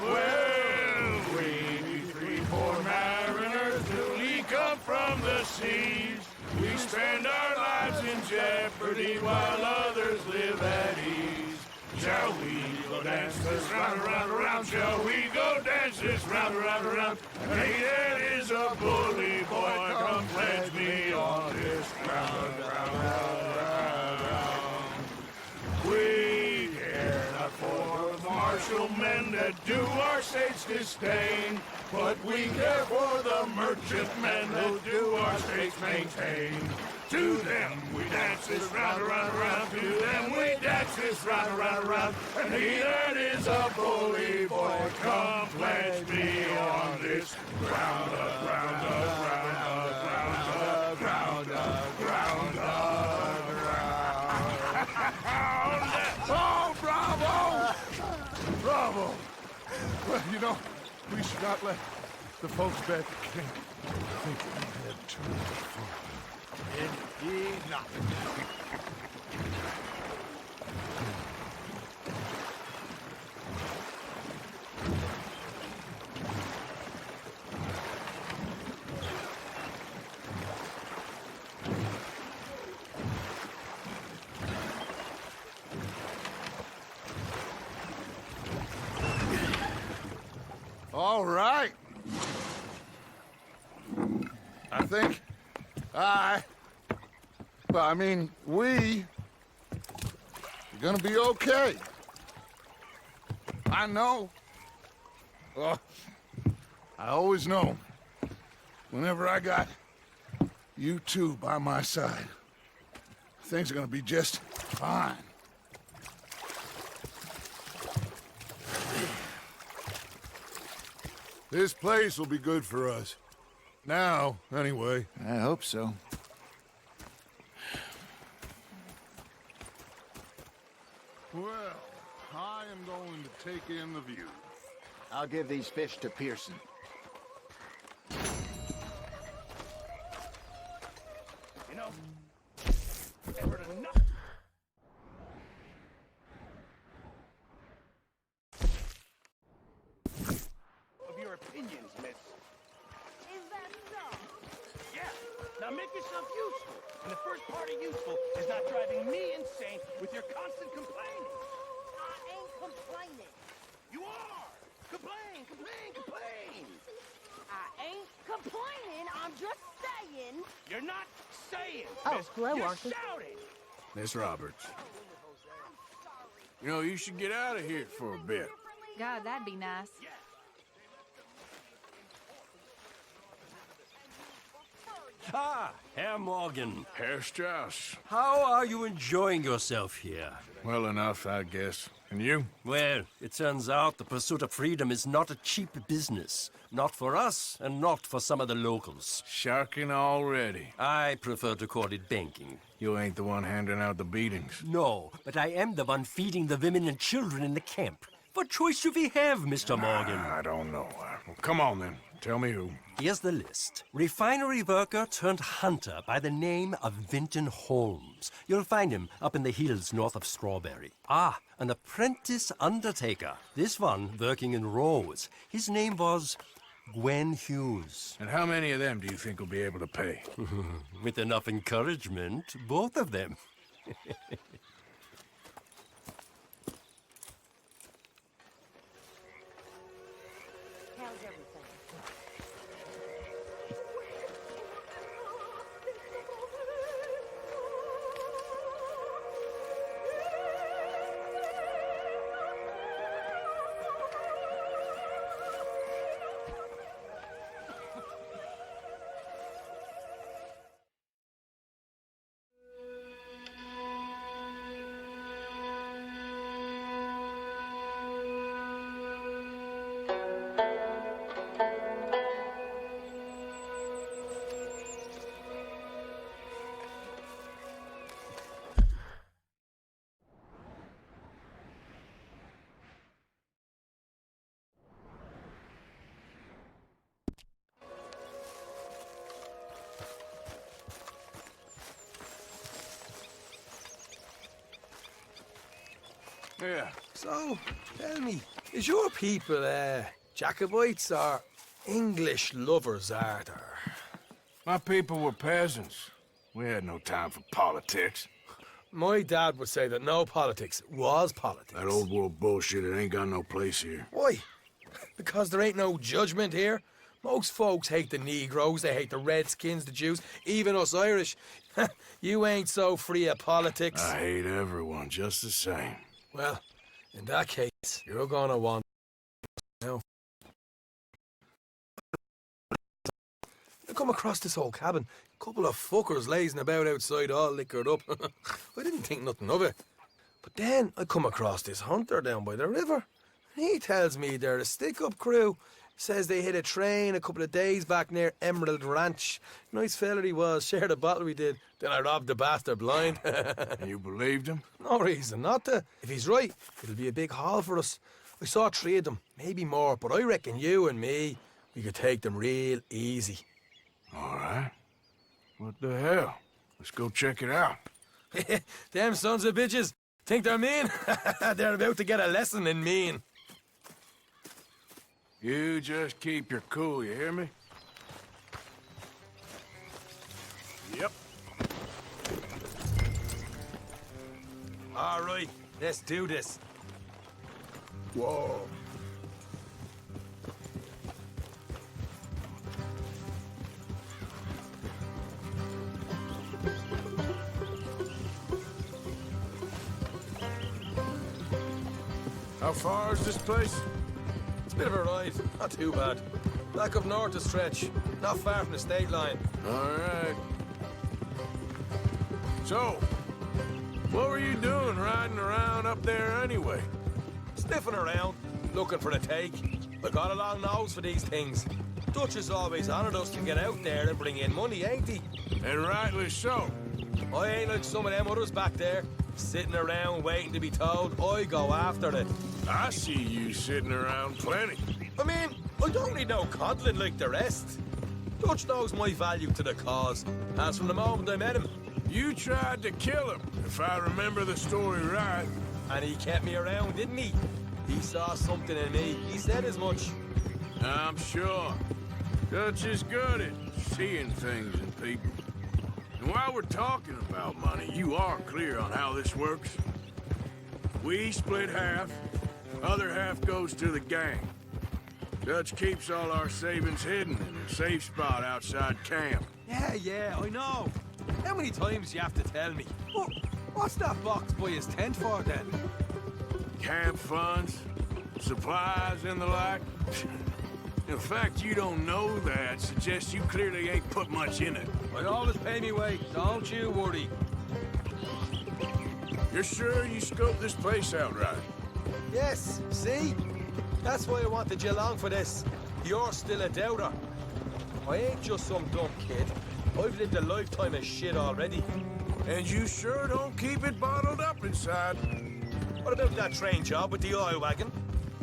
Well, we be 3 poor mariners newly come from the seas. We spend our lives in jeopardy while others live at ease. Shall we go dance this round, around, around? Shall we go dance this round, around, around? Hey, that is a bully boy. Come pledge me on this round, round, round, round, round. We care not for the martial men that do our state's disdain, but we care for the merchant men that do our state's maintain. To them we dance this round, around, around. To them we dance this round, around, around. And he that is a bully boy, come pledge me on this ground up, ground up, ground up, ground up, ground up, ground up, ground up. Oh, bravo! Bravo! Well, you know, we should not let the folks back at camp think that we had too much fun. Indeed not. All right. I think we are gonna be okay. I know. Oh, I always know. Whenever I got you two by my side, things are gonna be just fine. This place will be good for us. Now, anyway. I hope so. Well, I am going to take in the view. I'll give these fish to Pearson. You know, ever enough. Of your opinions, miss. Is that so? Yeah. Now make yourself useful. And the first part of useful is not driving me insane with your constant complaining. I ain't complaining. You are! Complain, complain, complain! I ain't complaining. I'm just saying. You're not saying, Oh, miss. hello, You're Arthur. shouting! Miss Roberts. You know, you should get out of here for a bit. God, that'd be nice. Ah, Herr Morgan. Herr Strauss. How are you enjoying yourself here? Well enough, I guess. And you? Well, it turns out the pursuit of freedom is not a cheap business. Not for us, and not for some of the locals. Sharking already. I prefer to call it banking. You ain't the one handing out the beatings. No, but I am the one feeding the women and children in the camp. What choice do we have, Mr. Morgan? I don't know. Well, come on, then. Tell me who. Here's the list. Refinery worker turned hunter by the name of Vinton Holmes. You'll find him up in the hills north of Strawberry. Ah, an apprentice undertaker. This one working in Rose. His name was Gwen Hughes. And how many of them do you think will be able to pay? With enough encouragement, both of them. How's everything? Yeah. So, tell me, is your people, Jacobites or English lovers, Arthur? My people were peasants. We had no time for politics. My dad would say that no politics was politics. That old world bullshit, it ain't got no place here. Why? Because there ain't no judgment here. Most folks hate the Negroes, they hate the Redskins, the Jews, even us Irish. You ain't so free of politics. I hate everyone just the same. Well, in that case, you're gonna want now. I come across this old cabin. Couple of fuckers lazing about outside all liquored up. I didn't think nothing of it. But then I come across this hunter down by the river. He tells me they're a stick-up crew. Says they hit a train a couple of days back near Emerald Ranch. Nice fella he was, shared a bottle we did. Then I robbed the bastard blind. And you believed him? No reason not to. If he's right, it'll be a big haul for us. I saw 3 of them, maybe more, but I reckon you and me, we could take them real easy. All right. What the hell? Let's go check it out. Them sons of bitches think they're mean? They're about to get a lesson in mean. You just keep your cool, you hear me? Yep. All right, let's do this. Whoa. How far is this place? It's a bit of a ride. Not too bad. Back up north a stretch. Not far from the state line. All right. So, what were you doing riding around up there anyway? Sniffing around, looking for a take. I got a long nose for these things. Dutch has always honored us to get out there and bring in money, ain't he? And rightly so. I ain't like some of them others back there, sitting around waiting to be told. I go after it. I see you sitting around plenty. I mean, I don't need no coddling like the rest. Dutch knows my value to the cause, as from the moment I met him. You tried to kill him, if I remember the story right. And he kept me around, didn't he? He saw something in me. He said as much. I'm sure. Dutch is good at seeing things in people. And while we're talking about money, you are clear on how this works? We split half, other half goes to the gang. Dutch keeps all our savings hidden in a safe spot outside camp. Yeah, I know. How many times do you have to tell me? What's that box by his tent for, then? Camp funds, supplies, and the like. The fact you don't know that suggests you clearly ain't put much in it. I always pay me way, don't you worry. You're sure you scoped this place out right? Yes, see? That's why I wanted you along for this. You're still a doubter. I ain't just some dumb kid. I've lived a lifetime of shit already. And you sure don't keep it bottled up inside. What about that train job with the oil wagon?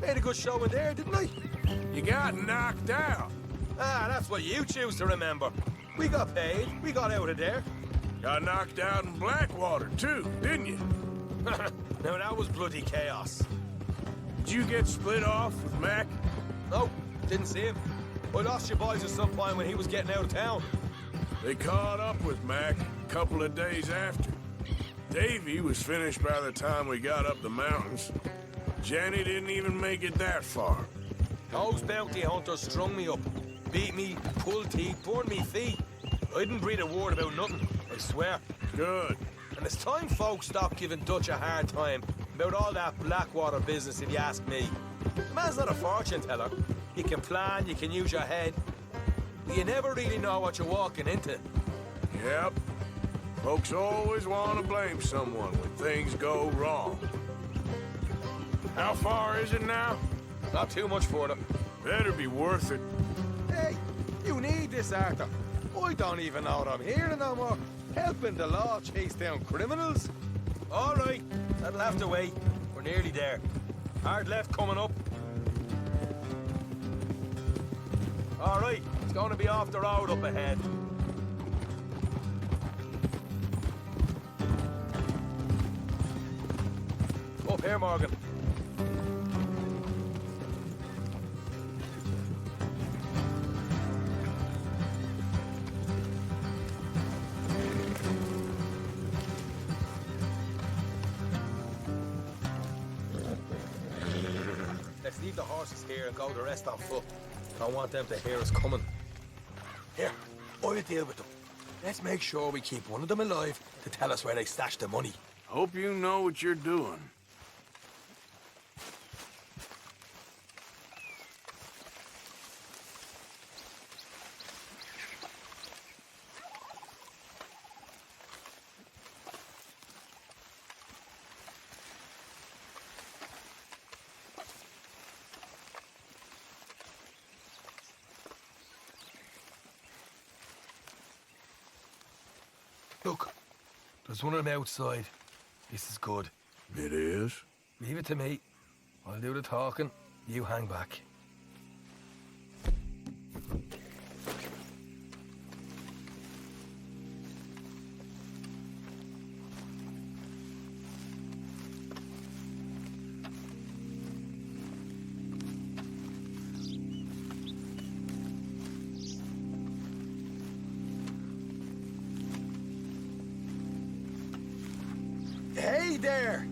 Made a good show in there, didn't I? You got knocked out. Ah, that's what you choose to remember. We got paid. We got out of there. Got knocked out in Blackwater, too, didn't you? Now, that was bloody chaos. Did you get split off with Mac? No, didn't see him. I lost your boys at some point when he was getting out of town. They caught up with Mac a couple of days after. Davy was finished by the time we got up the mountains. Jenny didn't even make it that far. Those bounty hunters strung me up, beat me, pulled teeth, burned me feet. I didn't breathe a word about nothing, I swear. Good. And it's time folks stopped giving Dutch a hard time about all that Blackwater business, if you ask me. The man's not a fortune teller. You can plan, you can use your head. But you never really know what you're walking into. Yep. Folks always want to blame someone when things go wrong. How far is it now? Not too much further. Better be worth it. Hey, you need this, Arthur. I don't even know what I'm hearing no more. Helping the law chase down criminals? All right, that'll have to wait. We're nearly there. Hard left coming up. All right, it's going to be off the road up ahead. Up here, Morgan. Let's leave the horses here and go the rest on foot. Don't want them to hear us coming. Here, I'll deal with them. Let's make sure we keep one of them alive to tell us where they stashed the money. Hope you know what you're doing. Look, there's one of them outside. This is good. It is? Leave it to me. I'll do the talking. You hang back. Hey there!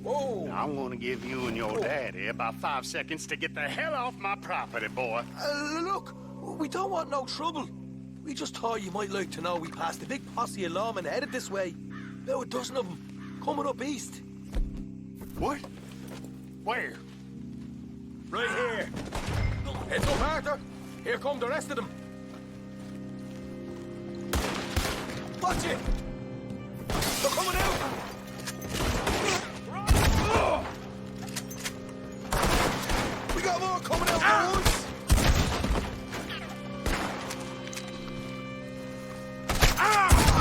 Whoa! I'm gonna give you and your daddy about 5 seconds to get the hell off my property, boy. Look, we don't want no trouble. We just thought you might like to know we passed a big posse of lawmen headed this way. About a dozen of them, coming up east. What? Where? Right here. Heads up, Arthur. Here come the rest of them. Watch it! They're coming out! We got more coming out, boys!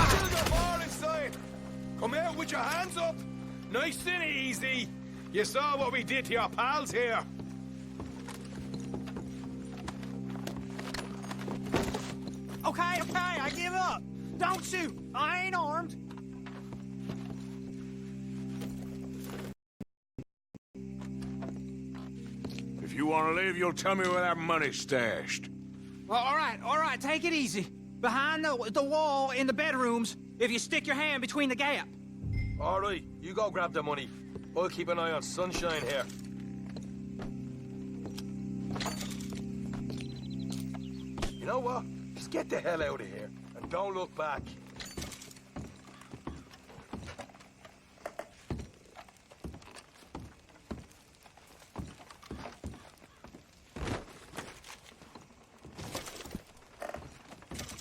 Still got more inside! Come out with your hands up! Nice and easy! You saw what we did to your pals here! Okay, I give up. Don't shoot. I ain't armed. If you want to leave, you'll tell me where that money's stashed. Well, all right, take it easy. Behind the wall in the bedrooms, if you stick your hand between the gap. All right, you go grab the money. I'll keep an eye on Sunshine here. You know what? Just get the hell out of here and don't look back.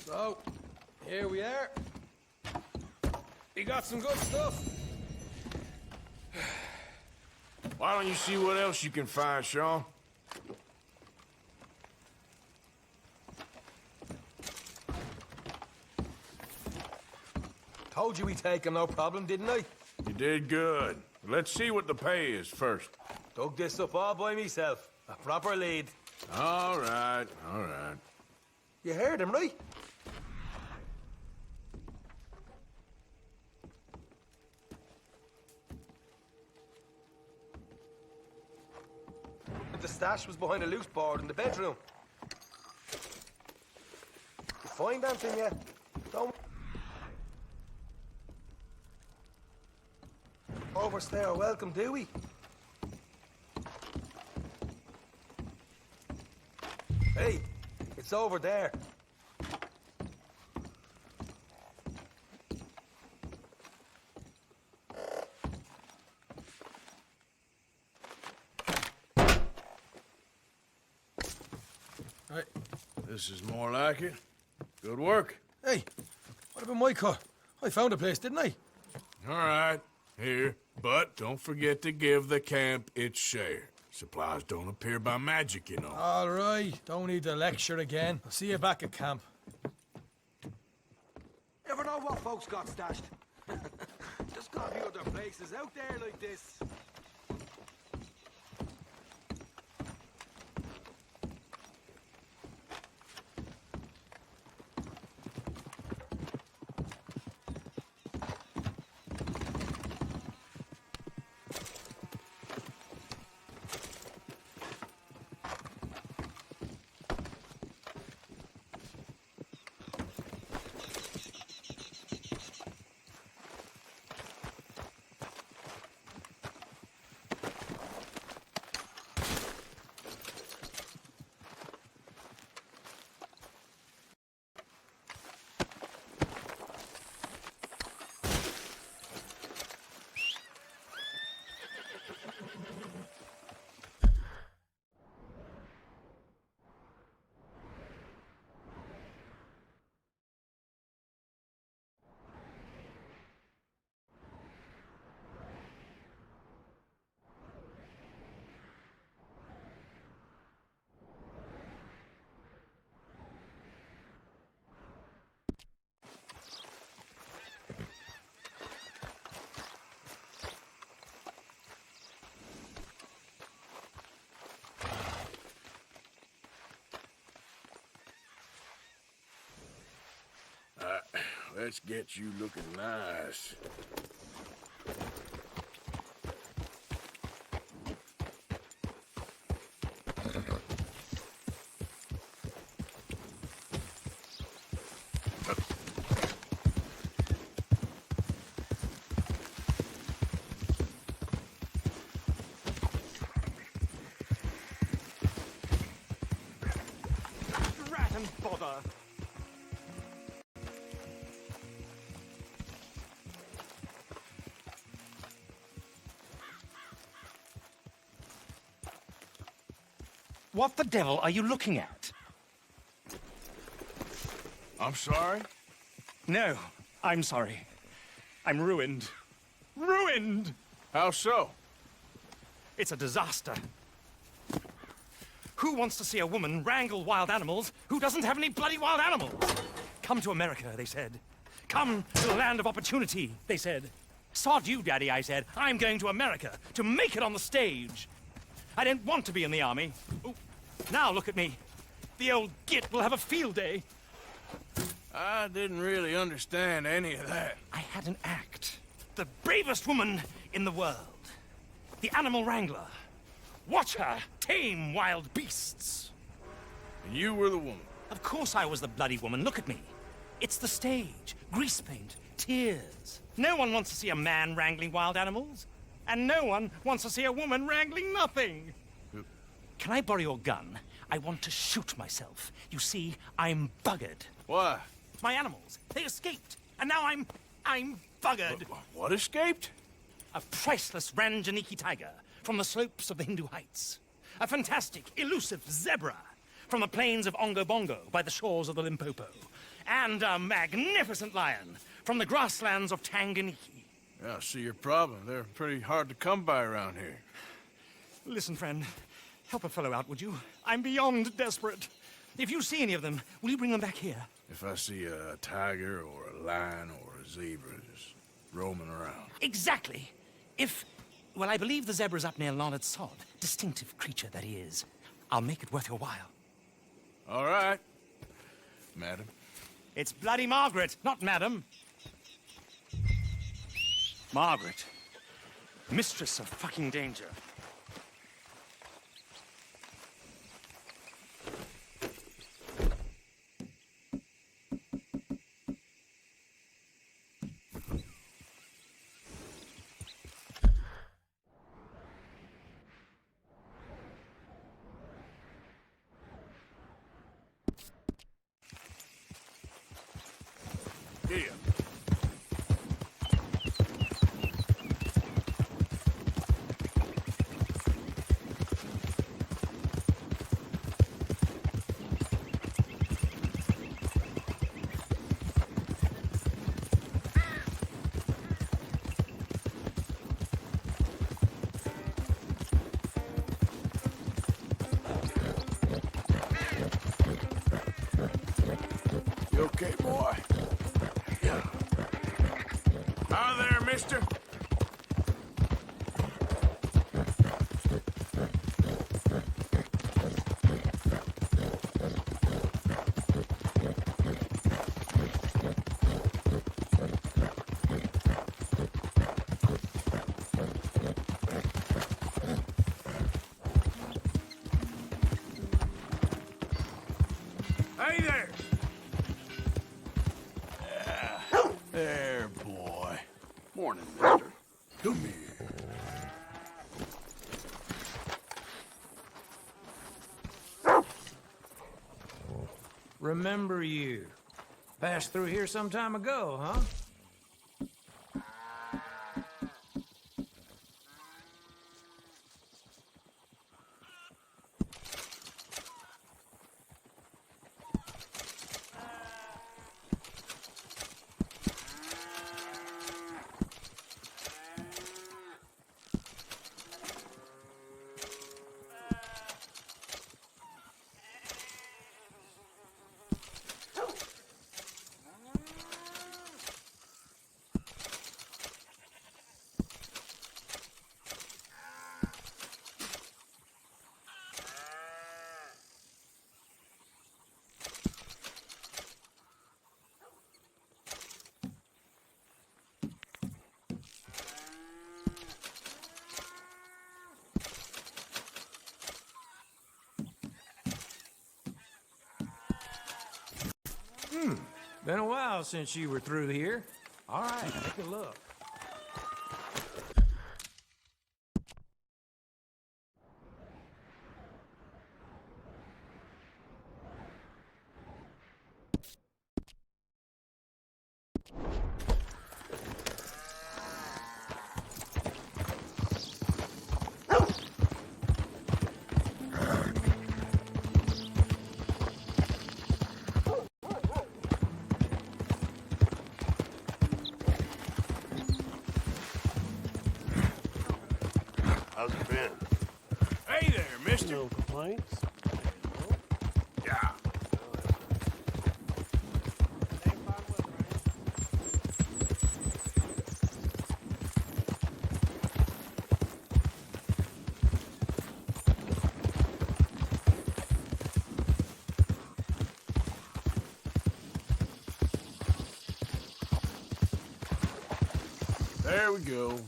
So, here we are. You got some good stuff. Why don't you see what else you can find, Sean? Told you we'd take him, no problem, didn't I? You did good. Let's see what the pay is first. Dug this up all by myself. A proper lead. All right, all right. You heard him, right? The stash was behind a loose board in the bedroom. You find anything yet? Don't overstay our welcome, do we? Hey, it's over there. Right, this is more like it. Good work. Hey, what about my car? I found a place, didn't I? All right, here. But don't forget to give the camp its share. Supplies don't appear by magic, you know. All right, don't need to lecture again. I'll see you back at camp. Never know what folks got stashed. Just gotta be other places out there like this. Let's get you looking nice. Rat and bother. What the devil are you looking at? I'm sorry? No, I'm sorry. I'm ruined. Ruined! How so? It's a disaster. Who wants to see a woman wrangle wild animals who doesn't have any bloody wild animals? Come to America, they said. Come to the land of opportunity, they said. Sod you, Daddy, I said. I'm going to America to make it on the stage. I didn't want to be in the army. Ooh. Now look at me. The old git will have a field day. I didn't really understand any of that. I had an act. The bravest woman in the world. The animal wrangler. Watch her tame wild beasts. And you were the woman? Of course I was the bloody woman. Look at me. It's the stage. Grease paint. Tears. No one wants to see a man wrangling wild animals. And no one wants to see a woman wrangling nothing. Can I borrow your gun? I want to shoot myself. You see, I'm buggered. Why? My animals. They escaped. And now I'm buggered. What escaped? A priceless Ranjaniki tiger from the slopes of the Hindu Heights. A fantastic, elusive zebra from the plains of Ongo Bongo by the shores of the Limpopo. And a magnificent lion from the grasslands of Tanganyika. Yeah, I see your problem. They're pretty hard to come by around here. Listen, friend. Help a fellow out, would you? I'm beyond desperate. If you see any of them, will you bring them back here? If I see a tiger or a lion or a zebra just roaming around. Exactly. Well, I believe the zebra's up near Leonard Sod. Distinctive creature that he is. I'll make it worth your while. All right, madam. It's bloody Margaret, not madam. Margaret. Mistress of fucking danger. Here. You okay, boy? Yeah. Hi there, mister. Hey there! There, boy. Morning, mister. Come here. Remember you. Passed through here some time ago, huh? Been a while since you were through here. All right, take a look. How's it been? Hey there, mister. No complaints. Yeah. There we go.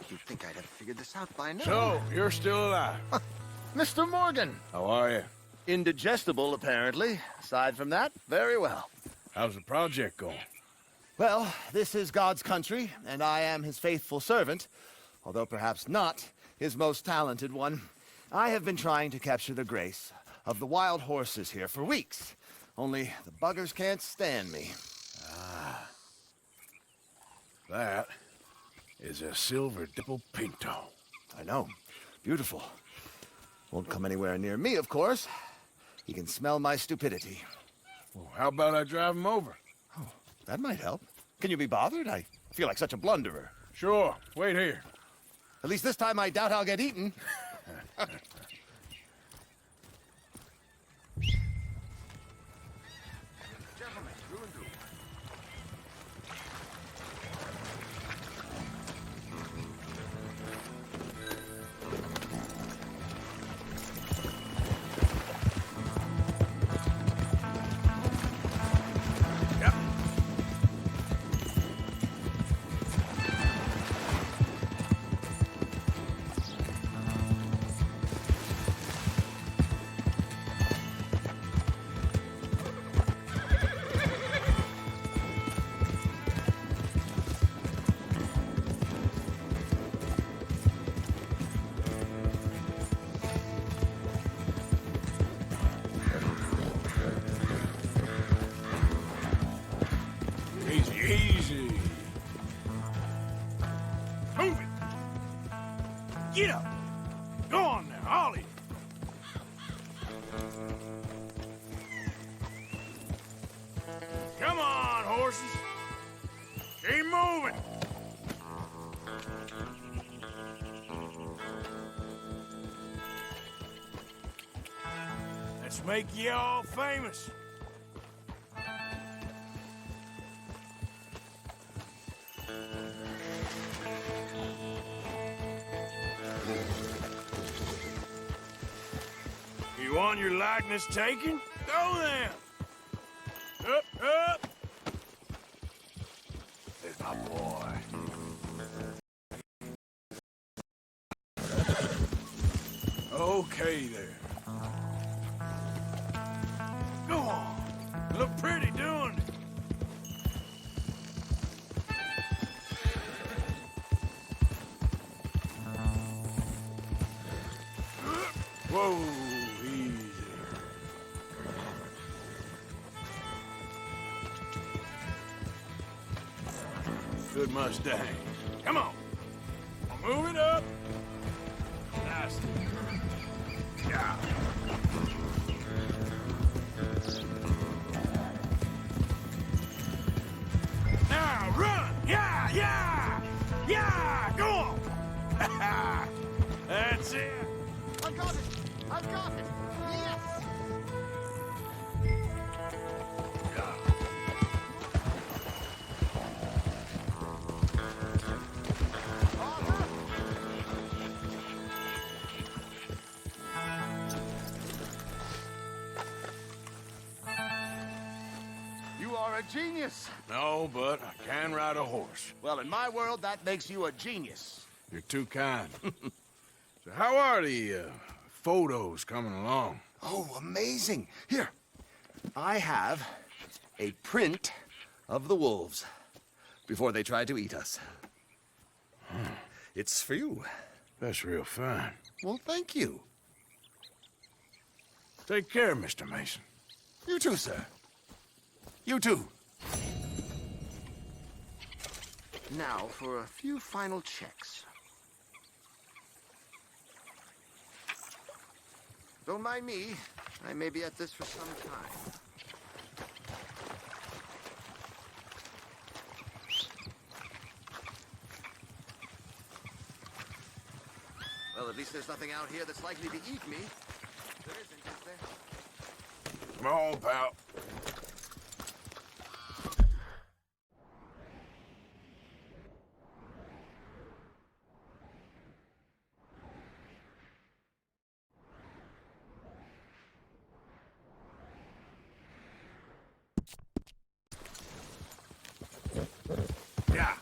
You'd think I'd have figured this out by now. So, you're still alive. Mr. Morgan. How are you? Indigestible, apparently. Aside from that, very well. How's the project going? Well, this is God's country, and I am his faithful servant, although perhaps not his most talented one. I have been trying to capture the grace of the wild horses here for weeks, only the buggers can't stand me. Ah. That is a silver dipple pinto. I know. Beautiful. Won't come anywhere near me, of course. He can smell my stupidity. Well, how about I drive him over? Oh, that might help. Can you be bothered? I feel like such a blunderer. Sure. Wait here. At least this time I doubt I'll get eaten. Easy. Move it. Get up. Go on now, Ollie. Come on, horses. Keep moving. Let's make you all famous. You want your likeness taken? Go then! Up! There's my boy. Okay there. Go on. You look pretty doing it. Whoa, easy. Good Mustang. Come on. Move it up. Nice. Yeah. Now run! Yeah! Go on! That's it. I got it! I've got it! Yes! You are a genius. No, but I can ride a horse. Well, in my world, that makes you a genius. You're too kind. So how are the photos coming along? Oh, amazing. Here, I have a print of the wolves before they tried to eat us. It's for you. That's real fine. Well, thank you. Take care, Mr. Mason. You too, sir. You too. Now for a few final checks. Don't mind me. I may be at this for some time. Well, at least there's nothing out here that's likely to eat me. There isn't, is there? Come on, pal. Yeah.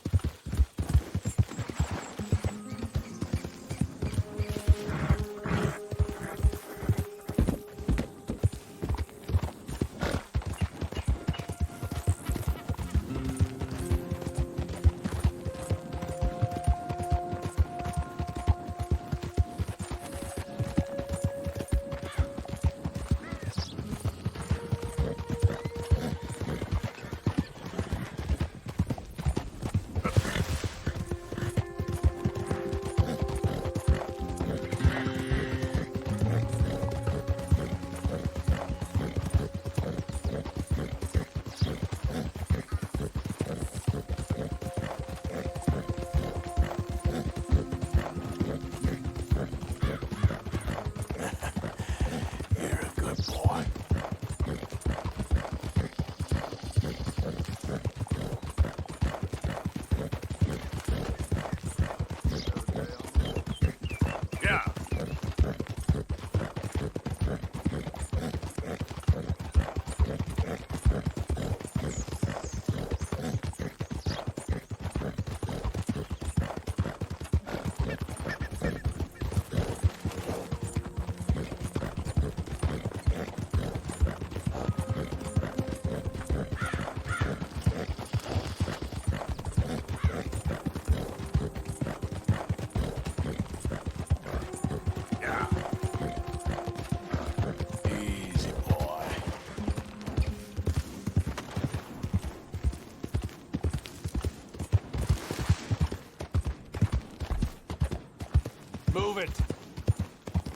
Move it!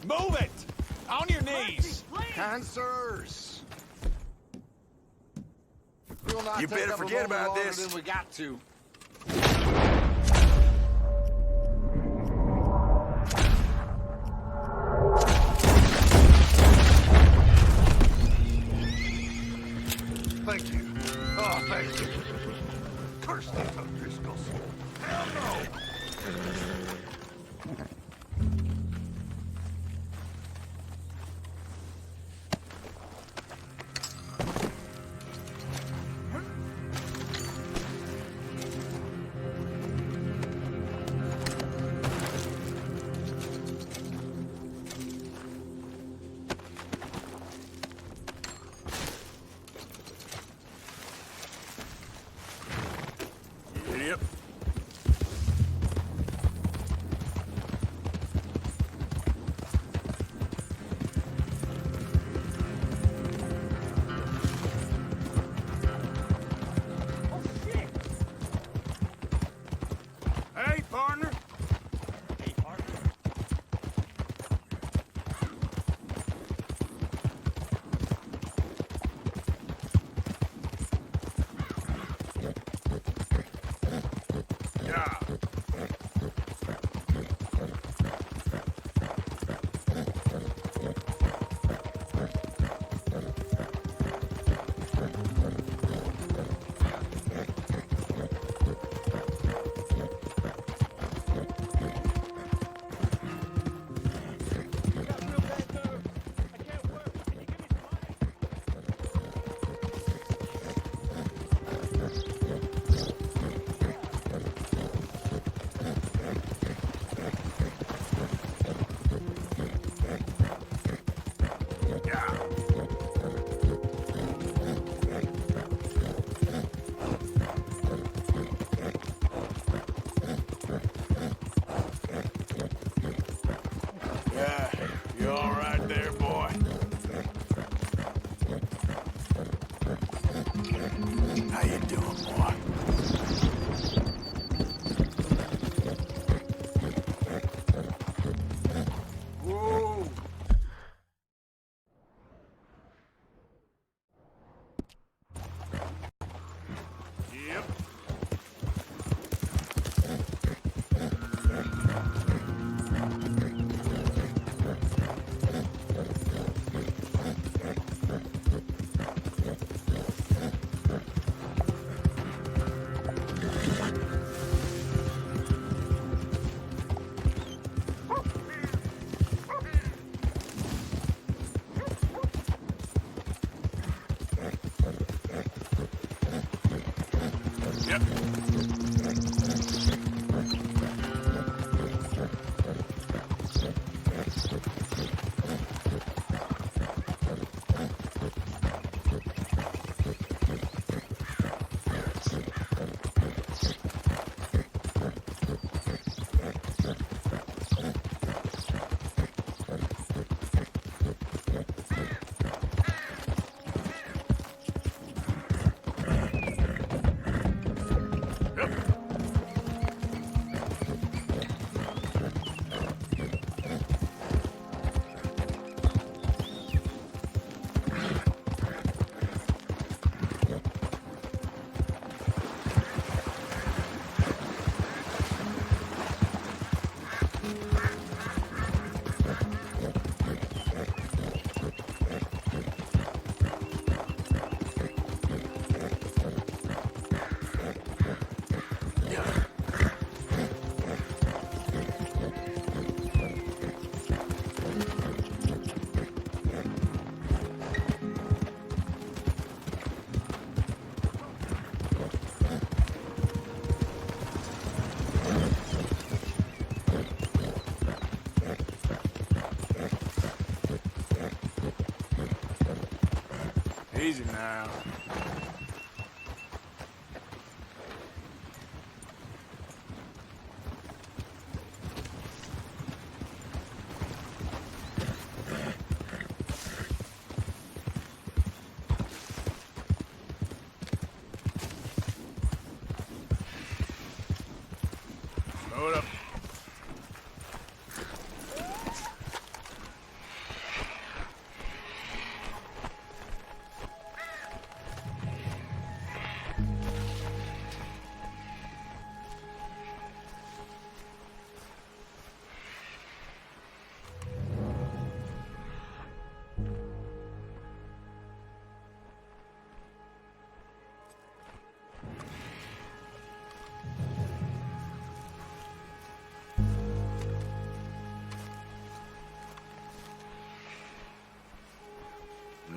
Move it! On your knees! Cancers! We'll not You take better up a forget moment about longer this. than we got to. Thank you. Oh, thank you. Curse these O'Driscolls. Hell no! Idiot. Hey, partner. Hey, partner. Yep. Easy now. Hold up.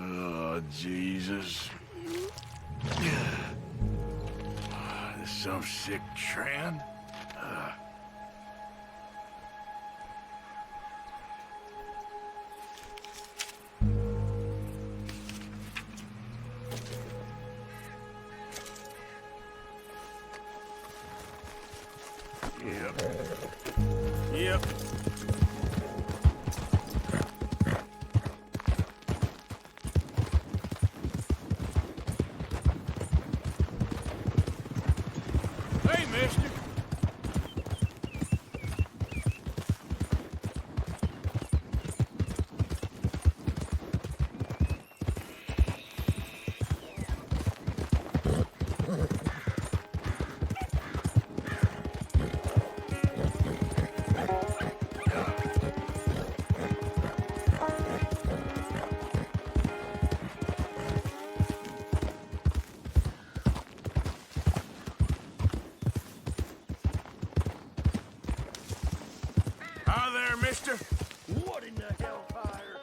Oh, Jesus. This some sick trend. Yep. Yep. Hey, mister. Hi there, mister. What in the hellfire?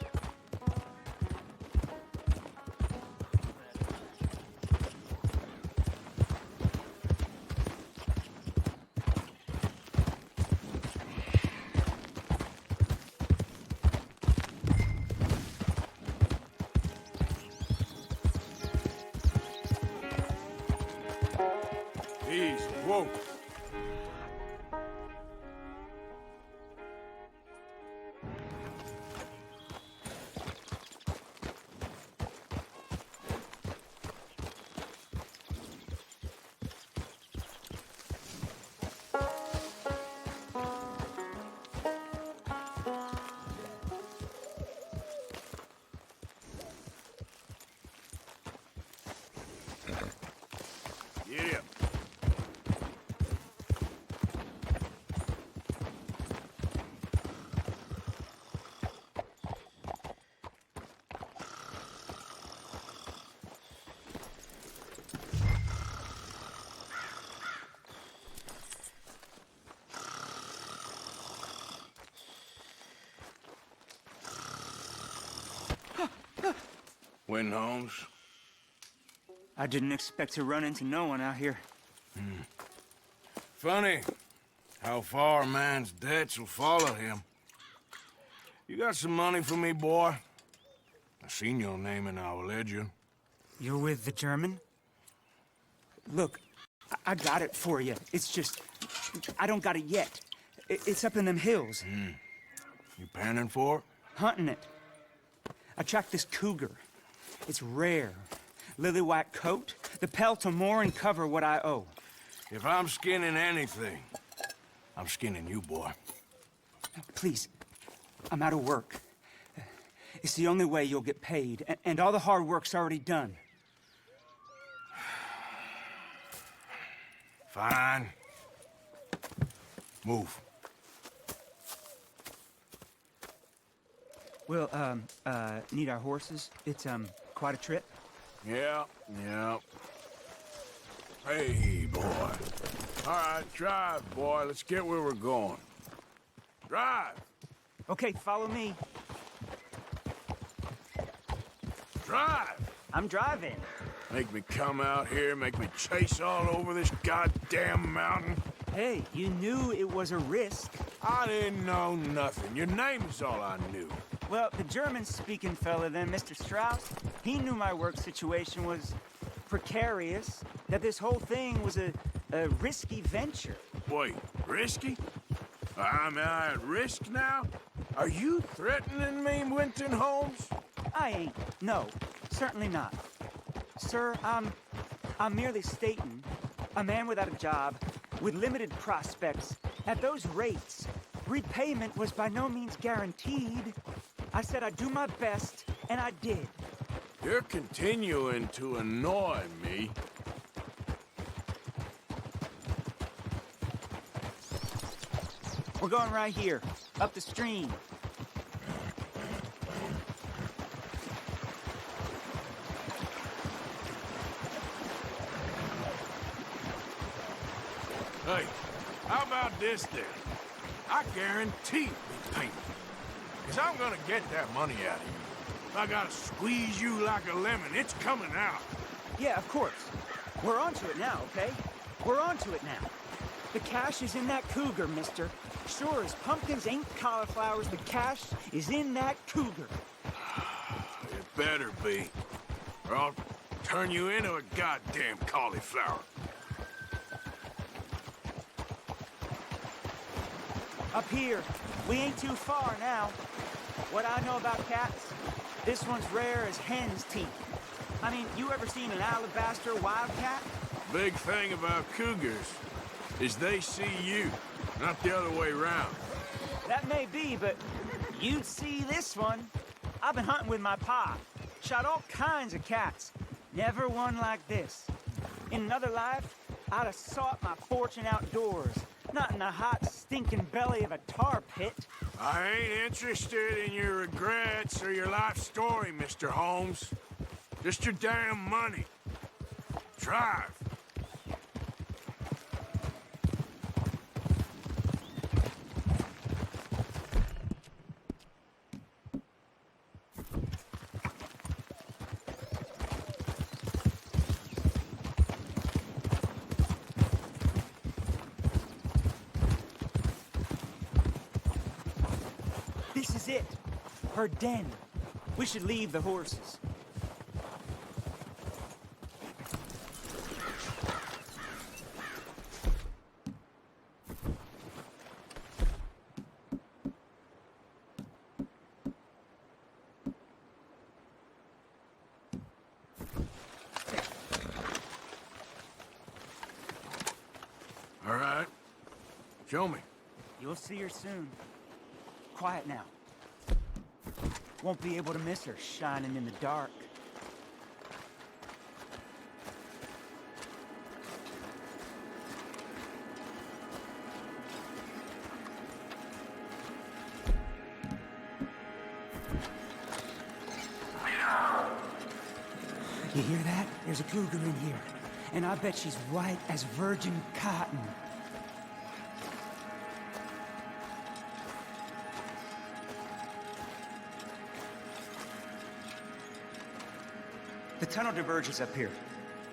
Easy. Whoa. Yeah. Win, Holmes. I didn't expect to run into no one out here. Funny how far a man's debts will follow him. You got some money for me, boy? I seen your name in our ledger. You're with the German? Look, I got it for you. It's just, I don't got it yet. It's up in them hills. You panning for it? Hunting it. I tracked this cougar. It's rare. Lily white coat. The pelt will more and cover what I owe. If I'm skinning anything, I'm skinning you, boy. Please, I'm out of work. It's the only way you'll get paid, and all the hard work's already done. Fine. Move. We'll, need our horses. It's, quite a trip. Yeah. Hey, boy. All right, drive, boy. Let's get where we're going. Drive! Okay, follow me. Drive! I'm driving. Make me come out here, make me chase all over this goddamn mountain. Hey, you knew it was a risk. I didn't know nothing. Your name is all I knew. Well, the German-speaking fella then, Mr. Strauss, he knew my work situation was precarious, that this whole thing was a risky venture. Wait, risky? Am I at risk now? Are you threatening me, Winton Holmes? I ain't. No, certainly not. Sir, I'm merely stating, a man without a job, with limited prospects, at those rates, repayment was by no means guaranteed. I said I'd do my best, and I did. You're continuing to annoy me. We're going right here, up the stream. Hey, how about this then? I guarantee you payment. Because I'm gonna get that money out of you. If I gotta squeeze you like a lemon, it's coming out. Yeah, of course. We're onto it now, okay? We're onto it now. The cash is in that cougar, mister. Sure as pumpkins ain't cauliflowers, the cash is in that cougar. It better be, or I'll turn you into a goddamn cauliflower. Up here. We ain't too far now. What I know about cats, this one's rare as hen's teeth. I mean, you ever seen an alabaster wildcat? Big thing about cougars is they see you, not the other way around. That may be, but you'd see this one. I've been hunting with my pa. Shot all kinds of cats. Never one like this. In another life, I'd have sought my fortune outdoors, not in the hot, stinking belly of a tar pit. I ain't interested in your regrets or your life story, Mr. Holmes. Just your damn money. Drive. This is it. Her den. We should leave the horses. All right. Show me. You'll see her soon. Quiet now. Won't be able to miss her shining in the dark. You hear that? There's a cougar in here. And I bet she's white as virgin cotton. The tunnel diverges up here.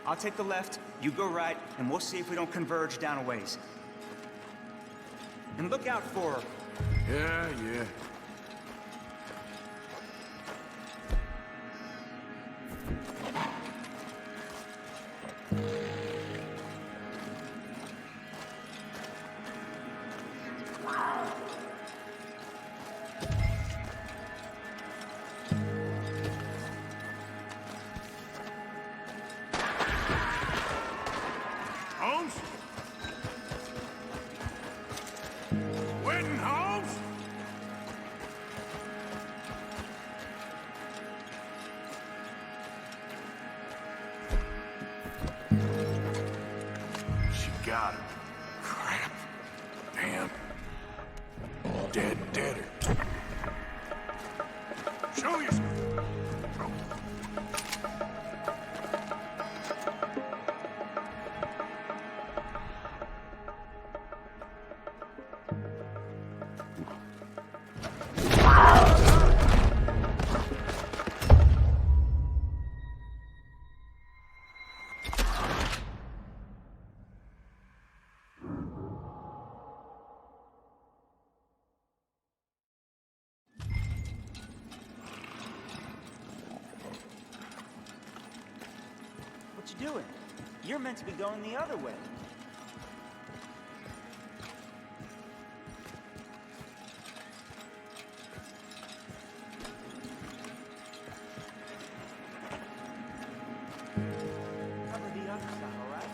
I'll take the left, you go right, and we'll see if we don't converge down a ways. And look out for her. Yeah. Holmes? Witten, Holmes? She got him. Crap. Damn. Deader. Show yourself. What you doing? You're meant to be going the other way. Cover the other side, all right?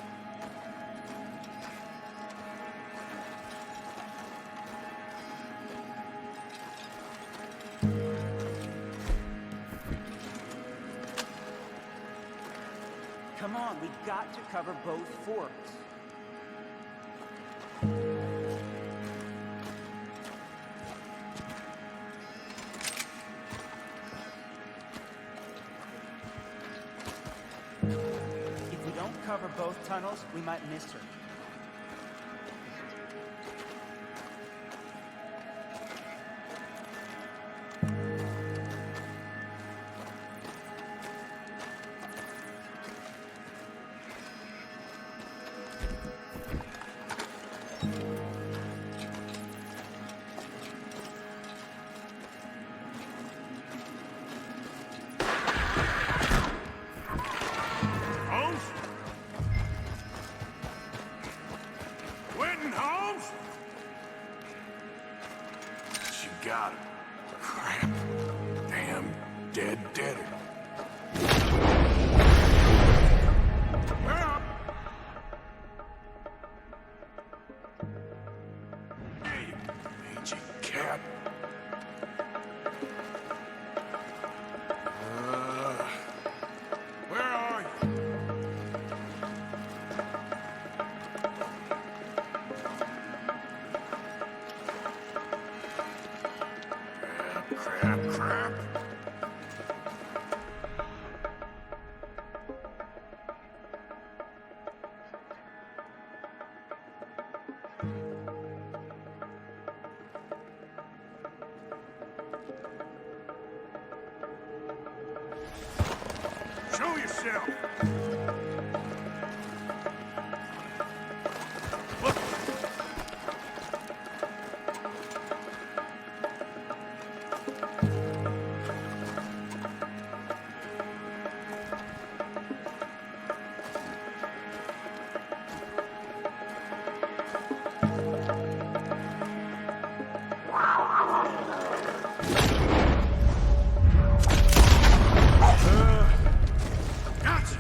Come on, we got to cover both forks. If we don't cover both tunnels, we might miss her. Holmes? Witten, Holmes? She got him. Crap. Damn deader. Up. Hey, you mangy cat. Where are you? Crap. Show yourself. Look. Gotcha.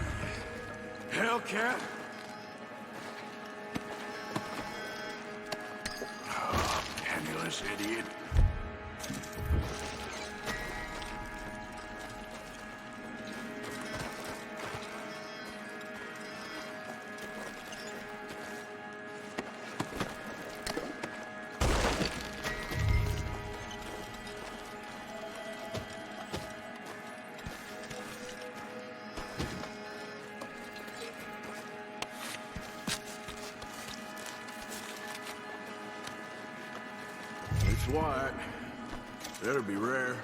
Hellcat. Oh, penniless idiot. It's white. Better be rare.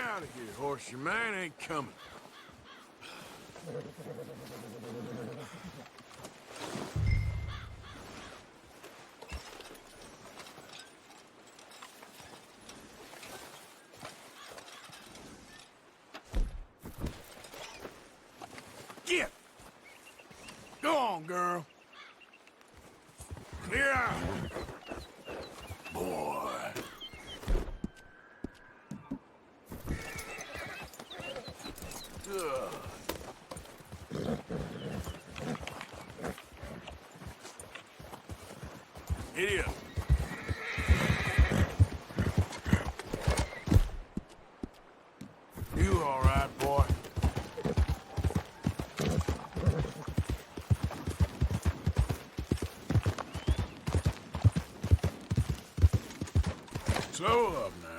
out of here, horse. Your man ain't coming. Get! Go on, girl. Clear out. Boy. Good. Idiot. You all right, boy? Slow up now.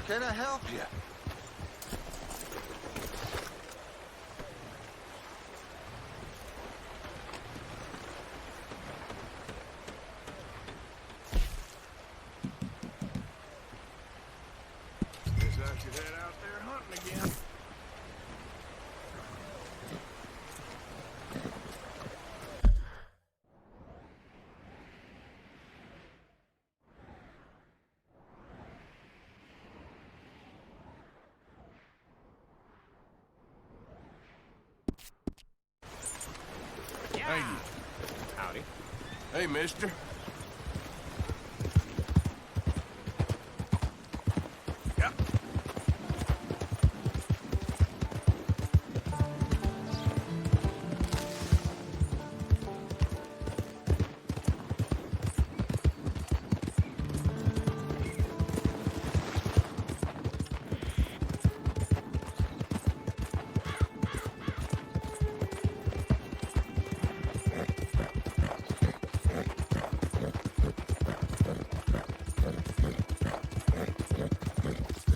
Can I help you? Guess I should head out there hunting again. Thank you. Howdy. Hey, mister.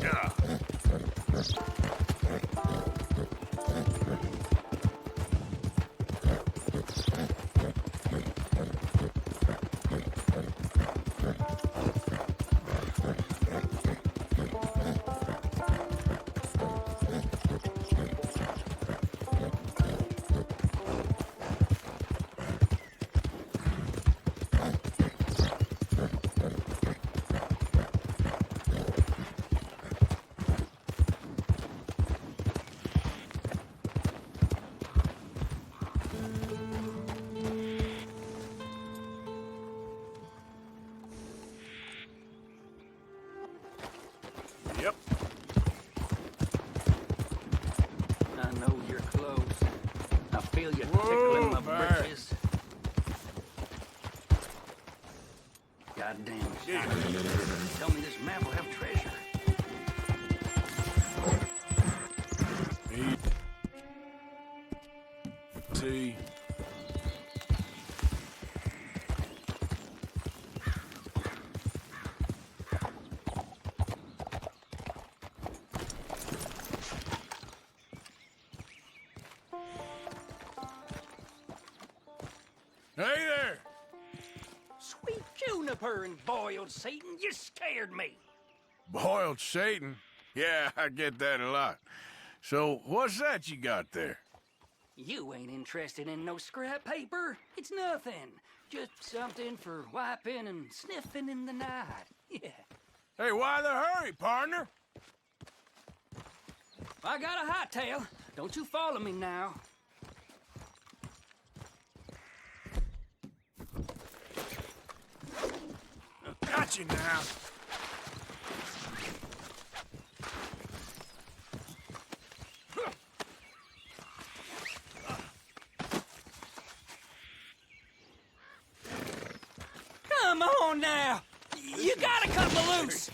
Yep. Yep. I know you're close. I feel you tickling my britches. Goddamn. Yeah. Tell me this map will have treasure. See. purring boiled Satan. You scared me. Boiled Satan? Yeah, I get that a lot. So, what's that you got there? You ain't interested in no scrap paper. It's nothing. Just something for wiping and sniffing in the night. Yeah. Hey, why the hurry, partner? I got a hightail. Don't you follow me now. Got you now. Come on now. You gotta cut me loose.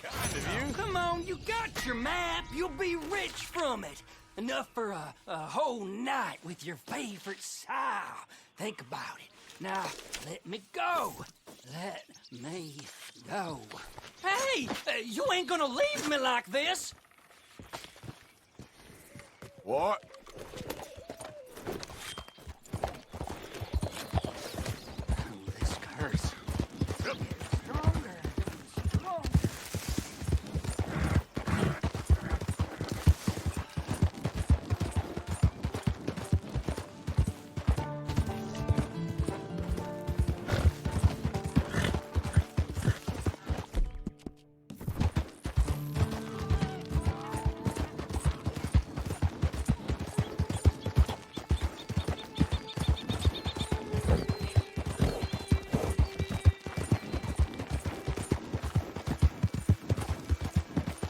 Come on, you got your map. You'll be rich from it. Enough for a whole night with your favorite sow. Think about it. Now, let me go. Let me go. Hey, you ain't gonna leave me like this. What? This curse. Stronger.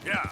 Yeah.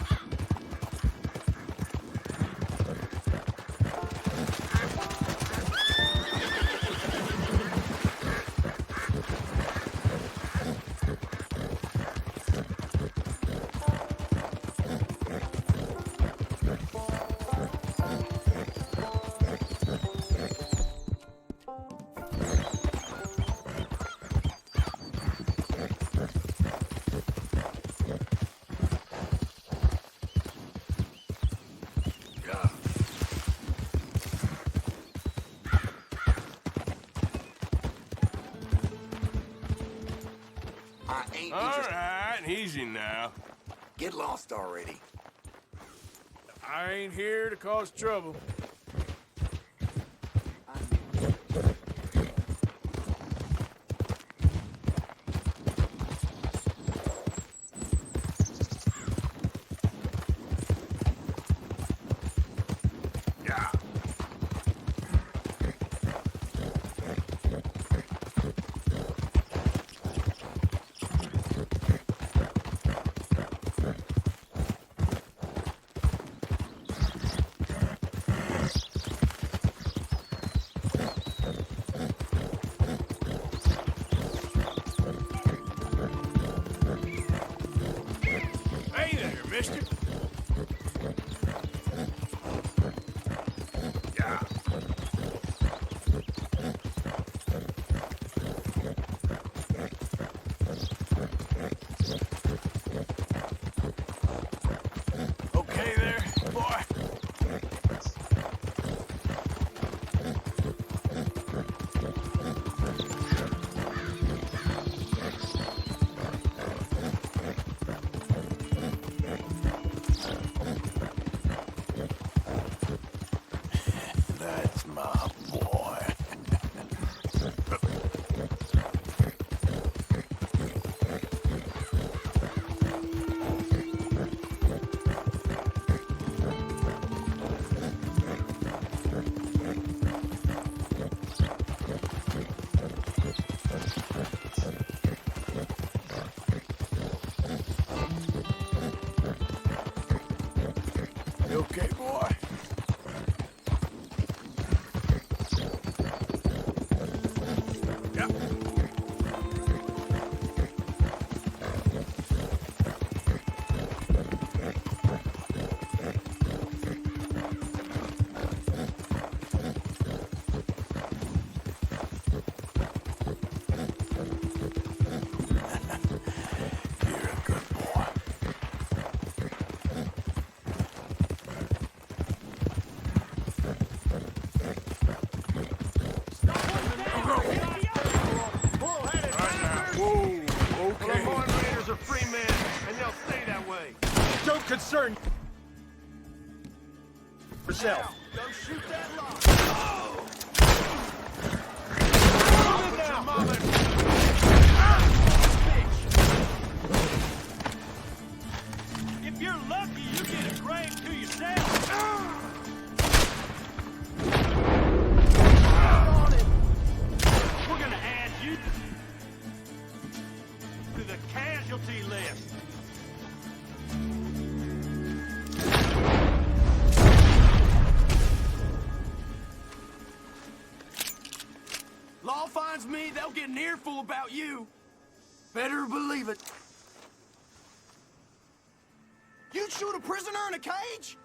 I ain't All interested. right, easy now. Get lost already. I ain't here to cause trouble. Yeah. Hey there, mister. free men, and they'll stay that way. Don't concern yourself. Don't shoot that lock. If you're lucky, you get a grave to yourself. We're gonna add you to the casualty list. Law finds me, they'll get an earful about you. Better believe it. You'd shoot a prisoner in a cage?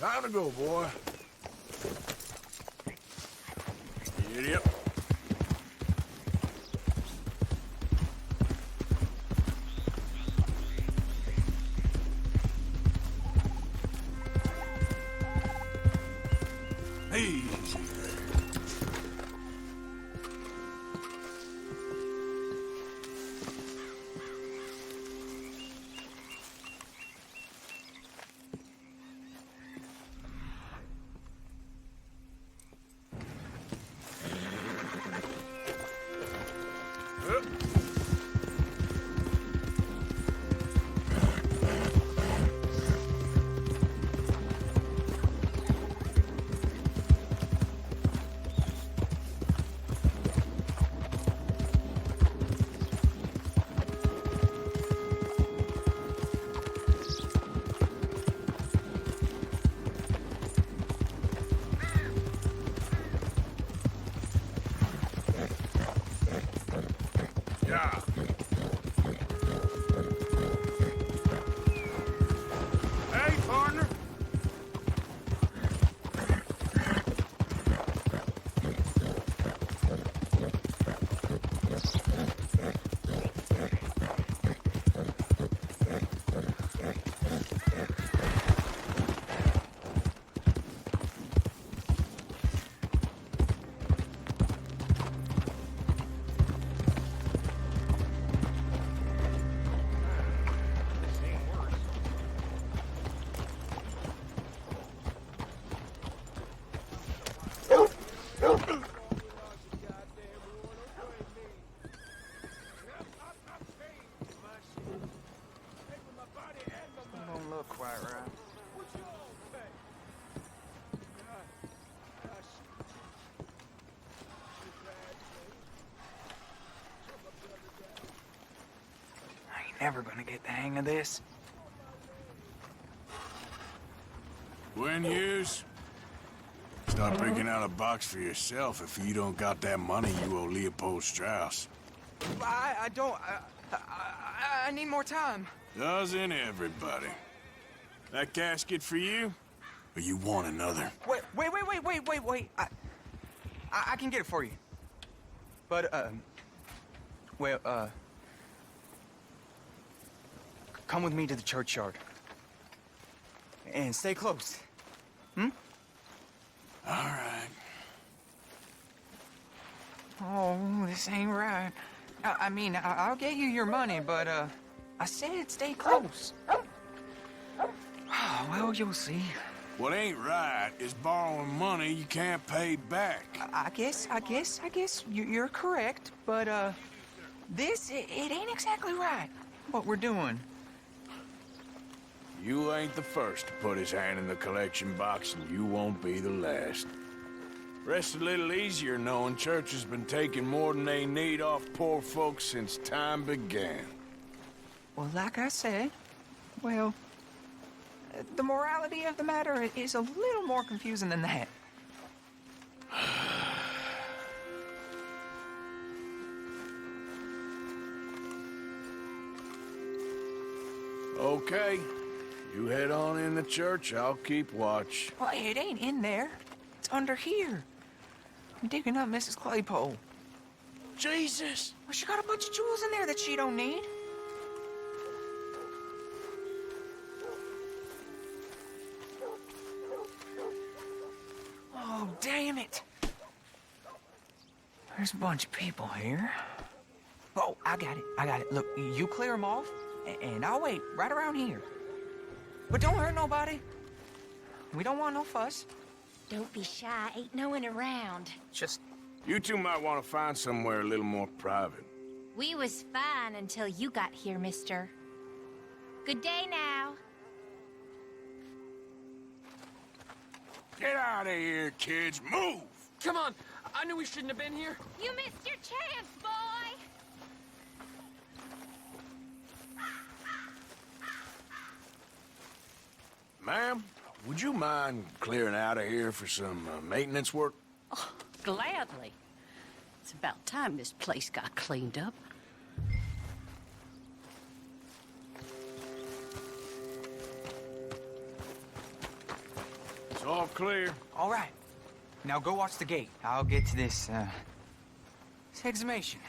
Time to go, boy. Idiot. Hey. Yeah. Hey, partner. Don't look quite right. I ain't never gonna get the hang of this. When Hughes, start picking out a box for yourself. If you don't got that money you owe Leopold Strauss. I don't. I need more time. Doesn't everybody? That casket for you? Or you want another? Wait. I can get it for you. But, come with me to the churchyard. And stay close. Hmm? All right. Oh, this ain't right. I mean, I'll get you your money, but, I said stay close. Well, you'll see. What ain't right is borrowing money you can't pay back. I guess you're correct, but, this, it ain't exactly right, what we're doing. You ain't the first to put his hand in the collection box, and you won't be the last. Rests a little easier knowing church has been taking more than they need off poor folks since time began. Well, like I said, well, the morality of the matter is a little more confusing than that. Okay. You head on in the church, I'll keep watch. Well, it ain't in there. It's under here. I'm digging up Mrs. Claypole. Jesus! Well, she got a bunch of jewels in there that she don't need. Oh, damn it. There's a bunch of people here. Oh, I got it. Look, you clear them off, and I'll wait right around here. But don't hurt nobody. We don't want no fuss. Don't be shy. Ain't no one around. Just... You two might want to find somewhere a little more private. We was fine until you got here, mister. Good day now. Get out of here, kids. Move! Come on. I knew we shouldn't have been here. You missed your chance, boy. Ma'am, would you mind clearing out of here for some maintenance work? Oh, gladly. It's about time this place got cleaned up. It's all clear. All right. Now go watch the gate. I'll get to this exhumation.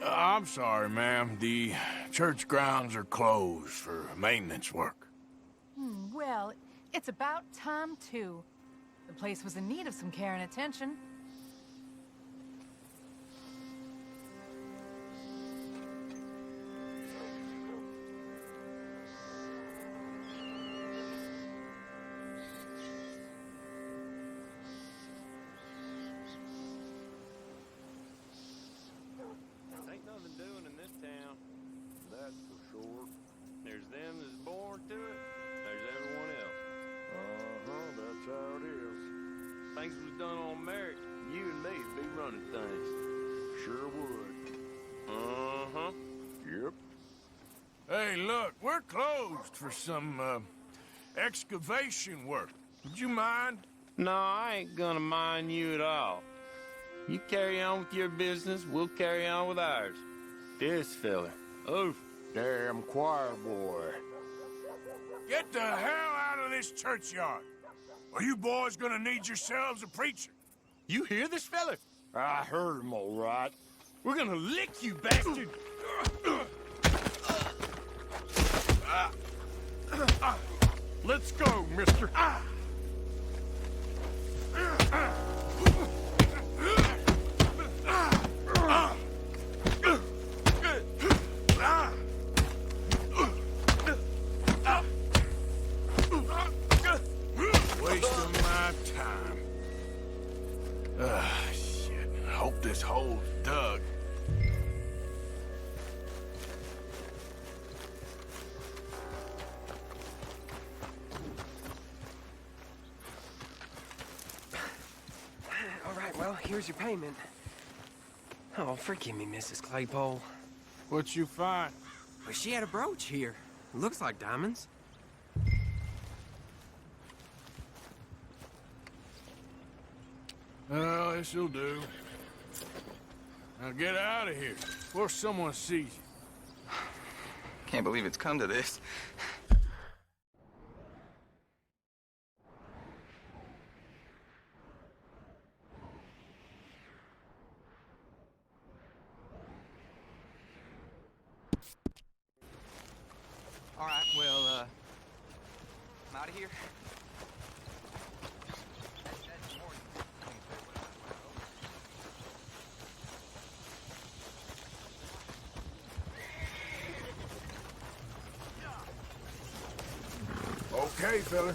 I'm sorry, ma'am. The church grounds are closed for maintenance work. Well, it's about time, too. The place was in need of some care and attention. Ain't nothing doing in this town, that's for sure. There's them that's born to it, there's everyone else. That's how it is. Things was done on merit, you and me'd be running things. Sure would. Yep. Hey, look, we're closed for some, excavation work. Would you mind? No, I ain't gonna mind you at all. You carry on with your business, we'll carry on with ours. This fella, oof, Damn choir boy. Get the hell out of this churchyard. Or you boys gonna need yourselves a preacher. You hear this fella? I heard him all right. We're gonna lick you, bastard! Let's go, mister. Wasting my time. Shit. Hope this hole's dug. All right, well, here's your payment. Oh, forgive me, Mrs. Claypole. What'd you find? Well, she had a brooch here. Looks like diamonds. Well, this'll do. Now get out of here before someone sees you. Can't believe it's come to this. All right, well, I'm out of here. Okay, fella.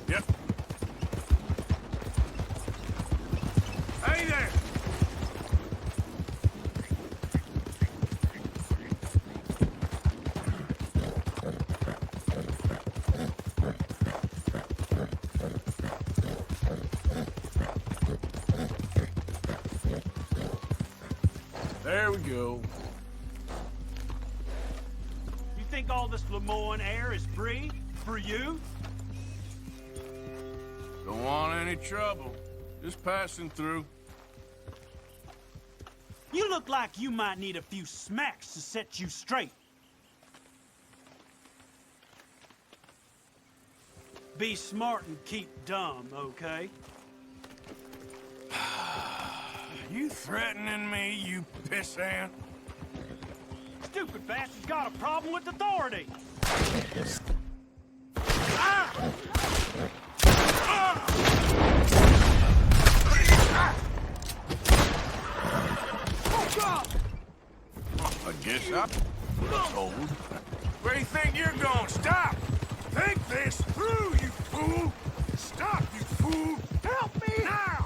Yep. Hey there! There we go. You think all this Lemoyne air is free for you? Don't want any trouble. Just passing through. You look like you might need a few smacks to set you straight. Be smart and keep dumb, okay? You threatening me, you pissant? Stupid bastard's got a problem with authority. I guess I'm told. Where do you think you're going? Stop! Think this through, you fool! Stop, you fool! Help me! Now!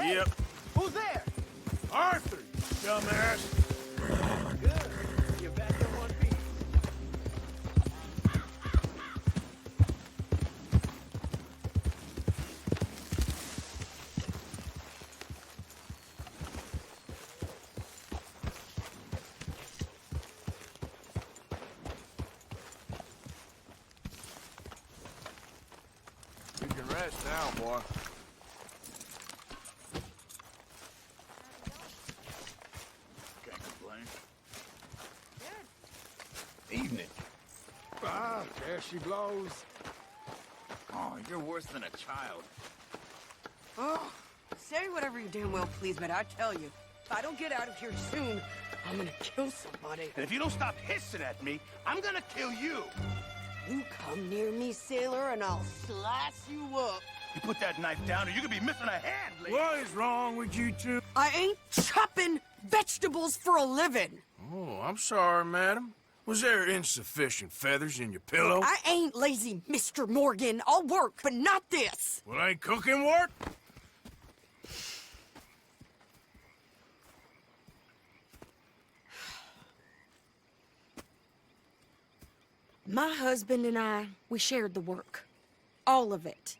Yep. Who's there? Arthur, dumbass. Good. You're back in one piece. You can rest now, boy. Can't complain. Evening. Ah, there she blows. Oh, you're worse than a child. Oh, say whatever you damn well please, but I tell you, if I don't get out of here soon, I'm gonna kill somebody. And if you don't stop hissing at me, I'm gonna kill you. You come near me, sailor, and I'll slice you up. You put that knife down or you could be missing a hand, lady. What is wrong with you two? I ain't chopping vegetables for a living. Oh, I'm sorry, madam. Was there insufficient feathers in your pillow? I ain't lazy, Mr. Morgan. I'll work, but not this. Well, ain't cooking work? My husband and I, we shared the work. All of it.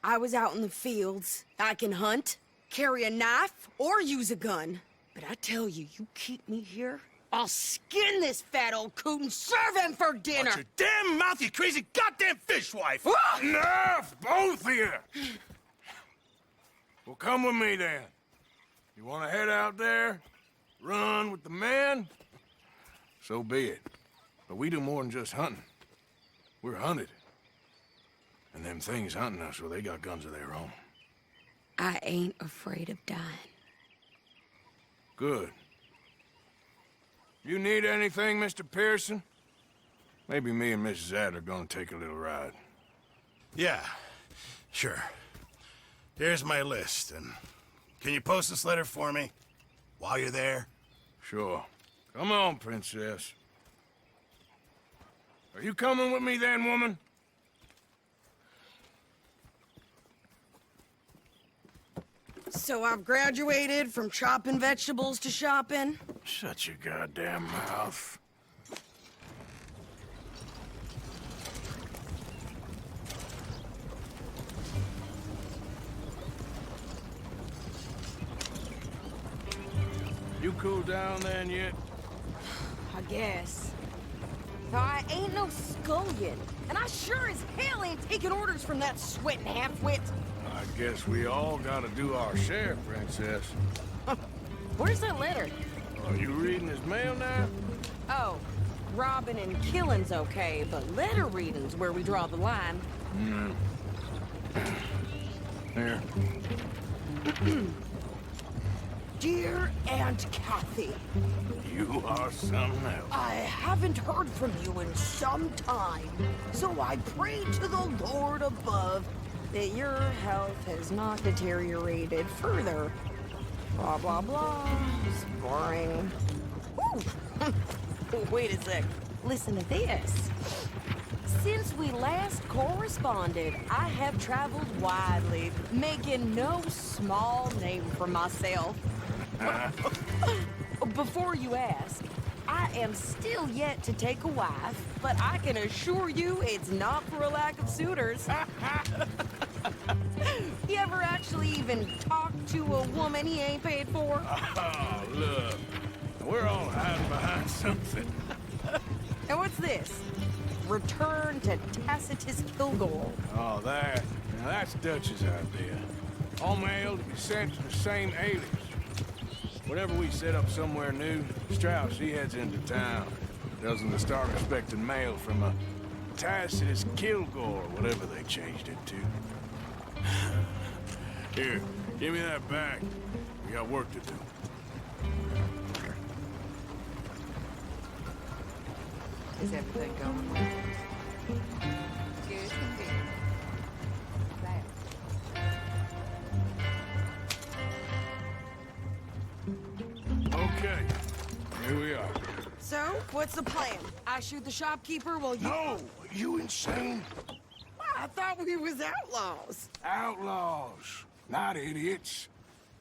I was out in the fields. I can hunt, carry a knife, or use a gun. But I tell you, you keep me here, I'll skin this fat old coot and serve him for dinner! Watch your damn mouth, you crazy goddamn fishwife! Ah! Enough, both of you! Well, come with me, then. You want to head out there? Run with the men? So be it. But we do more than just hunting. We're hunted. And them things hunting us, well, they got guns of their own. I ain't afraid of dying. Good. You need anything, Mr. Pearson? Maybe me and Mrs. Adler gonna take a little ride. Yeah, sure. Here's my list, and can you post this letter for me while you're there? Sure. Come on, Princess. Are you coming with me then, woman? So I've graduated from chopping vegetables to shopping? Shut your goddamn mouth. You cooled down then yet? I guess. Though I ain't no scullion, and I sure as hell ain't taking orders from that sweating half-wit. I guess we all gotta do our share, Princess. Where's that letter? Are you reading his mail now? Oh, robbing and killing's okay, but letter reading's where we draw the line. Here. Dear Aunt Kathy. You are something else. I haven't heard from you in some time, so I pray to the Lord above that your health has not deteriorated further. Blah, blah, blah. It's boring. Ooh. Wait a sec. Listen to this. Since we last corresponded, I have traveled widely, making no small name for myself. Before you ask, I am still yet to take a wife, but I can assure you it's not for a lack of suitors. You ever actually even talk to a woman he ain't paid for? Oh, look. We're all hiding behind something. And what's this? Return to Tacitus Kilgore. Oh, that. Now, that's Dutch's idea. All mail to be sent to the same alias. Whenever we set up somewhere new, Strauss, he heads into town. Doesn't start expecting mail from a Tacitus Kilgore, whatever they changed it to. Here, give me that back. We got work to do. Is everything going well? Good indeed. Okay, here we are. So, what's the plan? I shoot the shopkeeper while you... No! You insane? I thought we was outlaws. Outlaws, not idiots.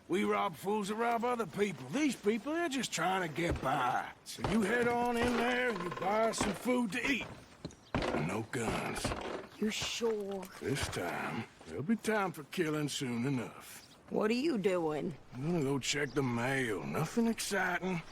We rob fools that rob other people. These people, they're just trying to get by. So you head on in there and you buy us some food to eat. And no guns. You're sure? This time, there'll be time for killing soon enough. What are you doing? I'm gonna go check the mail. Nothing exciting.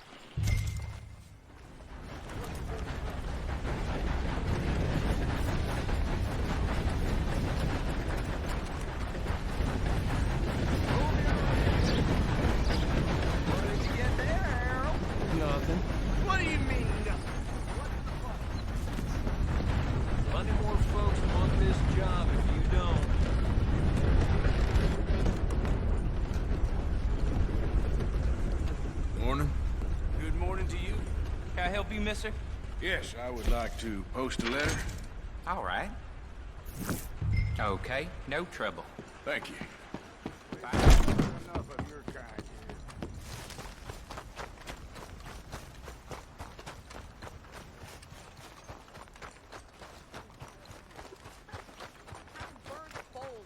Nothing. What do you mean, nothing? Plenty more folks want this job if you don't. Morning. Good morning to you. Can I help you, mister? Yes, I would like to post a letter. All right. Okay, no trouble. Thank you.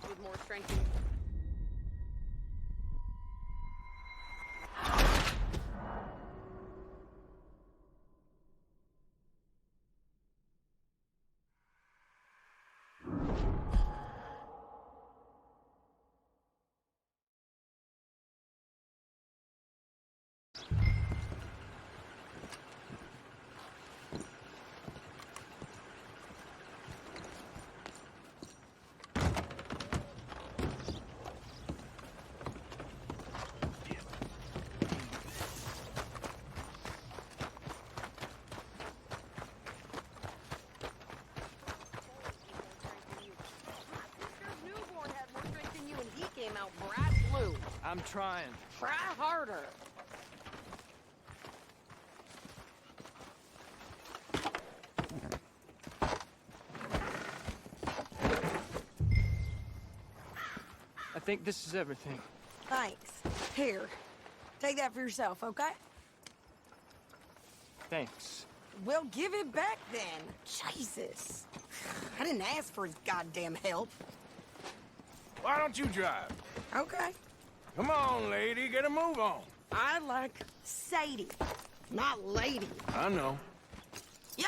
With more strength. I'm trying. Try harder. I think this is everything. Thanks. Here, take that for yourself, okay? Thanks. Well, give it back then. Jesus. I didn't ask for his goddamn help. Why don't you drive? Okay. Come on, lady, get a move on. I like Sadie, not lady. I know. Yeah,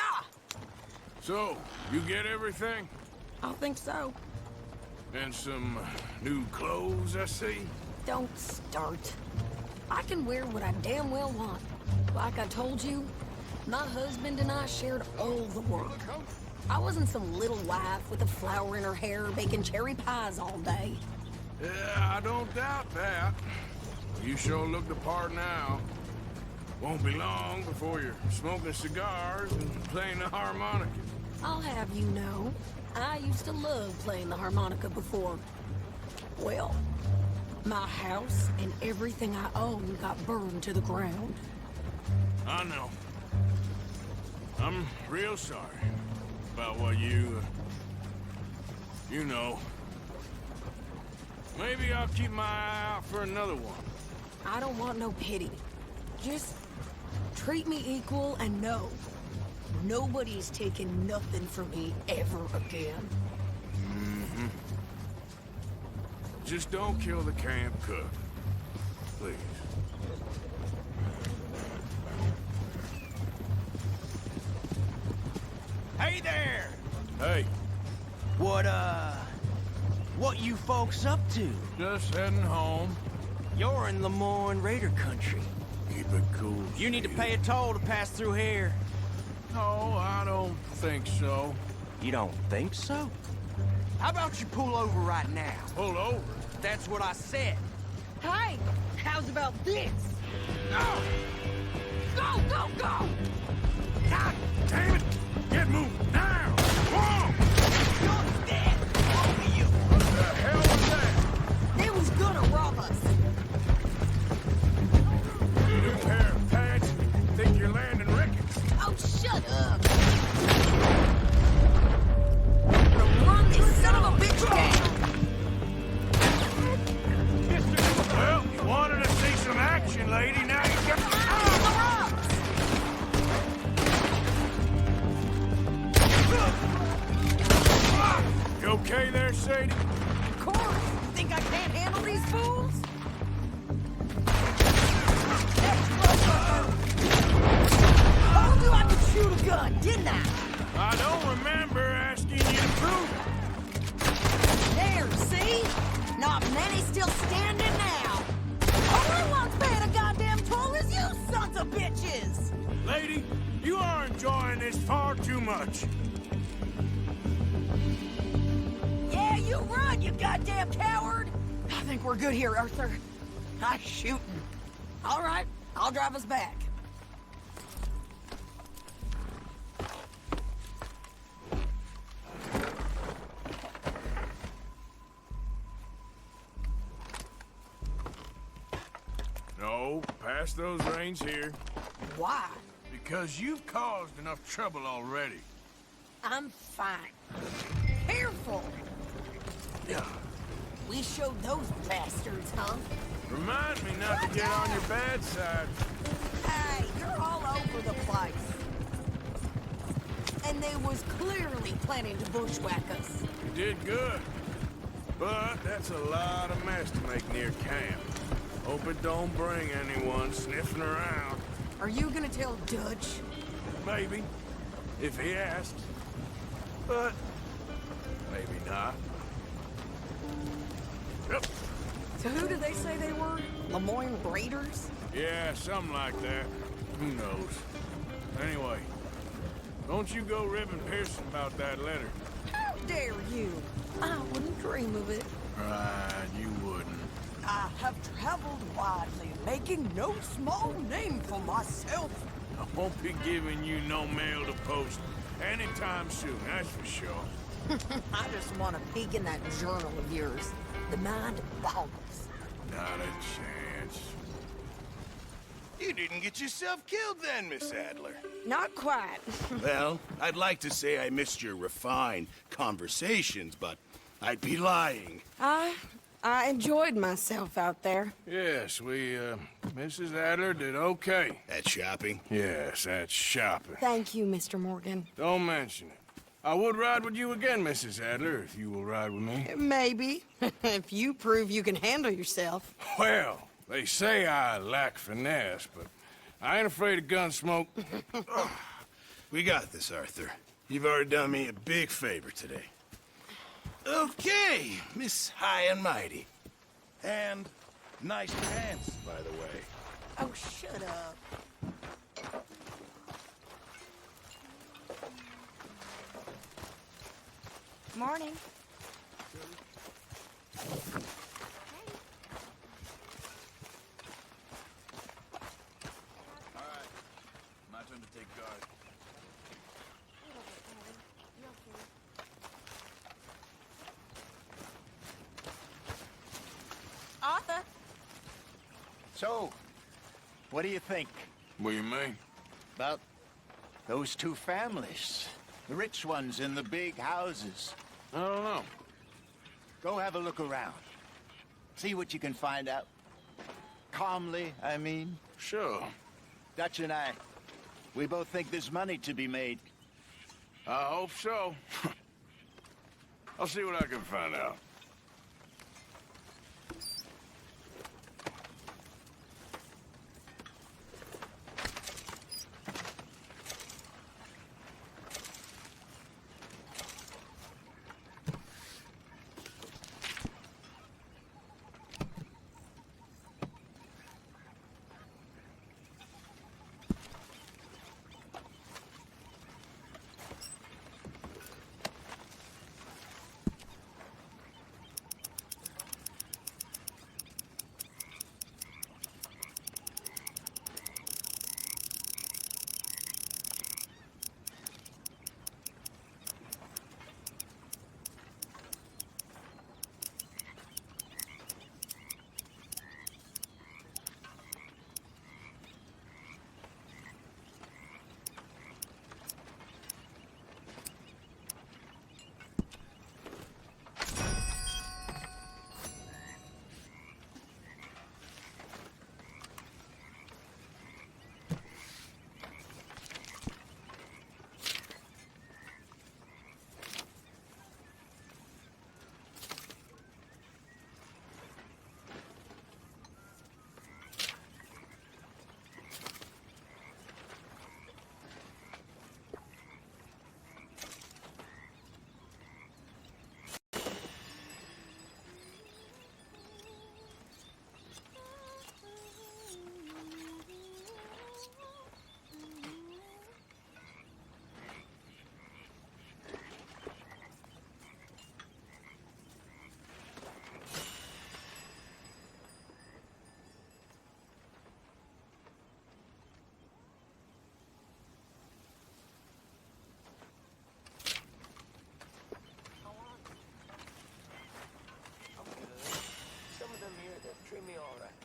So, you get everything? I think so. And some new clothes, I see? Don't start. I can wear what I damn well want. Like I told you, my husband and I shared all the work. I wasn't some little wife with a flower in her hair baking cherry pies all day. Yeah, I don't doubt that. You sure look the part now. Won't be long before you're smoking cigars and playing the harmonica. I'll have you know, I used to love playing the harmonica before. Well, my house and everything I own got burned to the ground. I know. I'm real sorry about what you know. Maybe I'll keep my eye out for another one. I don't want no pity. Just treat me equal and know nobody's taking nothing from me ever again. Mm-hmm. Just don't kill the camp cook. Please. Hey there! Hey. What you folks up to? Just heading home. You're in Lemoyne Raider country. Keep it cool. You need to pay a toll to pass through here. No, I don't think so. You don't think so? How about you pull over right now? Pull over? That's what I said. Hey, how's about this? No! Go, go, go! God damn it! Get moving now! Come on! You're dead! Over you! What the hell was that? It was gonna rob us. New pair of pants? Think you're landing Ricketts? Oh, shut up! Run this son of a bitch down! Well, you wanted to see some action, lady. Now you got... You okay there, Sadie? Of course! Think I can't handle these fools? Told you I could shoot a gun, didn't I? I don't remember asking you to prove it. There, see? Not many still standing now. All I want's paying a goddamn toll is you sons of bitches! Lady, you are enjoying this far too much. Yeah, you run, you goddamn coward! I think we're good here, Arthur. I'm shooting. All right, I'll drive us back. No, pass those reins here. Why? Because you've caused enough trouble already. I'm fine. Careful! Yeah. We showed those bastards, huh? Remind me not to get on your bad side. Hey, you're all over the place. And they was clearly planning to bushwhack us. You did good. But that's a lot of mess to make near camp. Hope it don't bring anyone sniffing around. Are you gonna tell Dutch? Maybe, if he asks. But maybe not. Yep. So who did they say they were? Lemoyne Raiders? Yeah, something like that. Who knows? Anyway, don't you go ribbing Pearson about that letter. How dare you? I wouldn't dream of it. Right, you wouldn't. I have traveled widely, making no small name for myself. I won't be giving you no mail to post anytime soon, that's for sure. I just want to peek in that journal of yours. The mind boggles. Not a chance. You didn't get yourself killed then, Miss Adler. Not quite. Well, I'd like to say I missed your refined conversations, but I'd be lying. I enjoyed myself out there. Yes, Mrs. Adler did okay. At shopping? Yes, at shopping. Thank you, Mr. Morgan. Don't mention it. I would ride with you again, Mrs. Adler, if you will ride with me. Maybe. If you prove you can handle yourself. Well, they say I lack finesse, but I ain't afraid of gun smoke. We got this, Arthur. You've already done me a big favor today. Okay, Miss High and Mighty. And nice pants, by the way. Oh, shut up. Morning. Alright, my turn to take guard. Arthur. So, what do you think? What do you mean? About those two families. The rich ones in the big houses. I don't know. Go have a look around. See what you can find out. Calmly, I mean. Sure. Dutch and I, we both think there's money to be made. I hope so. I'll see what I can find out.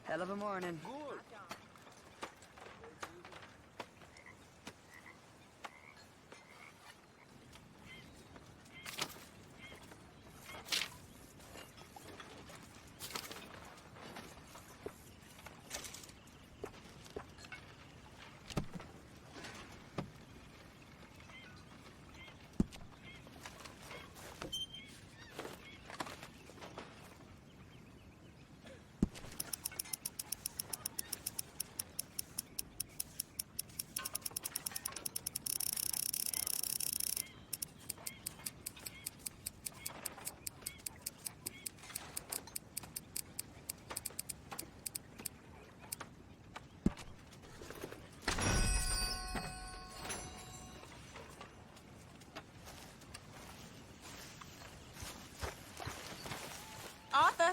Hell of a morning. Good. Arthur.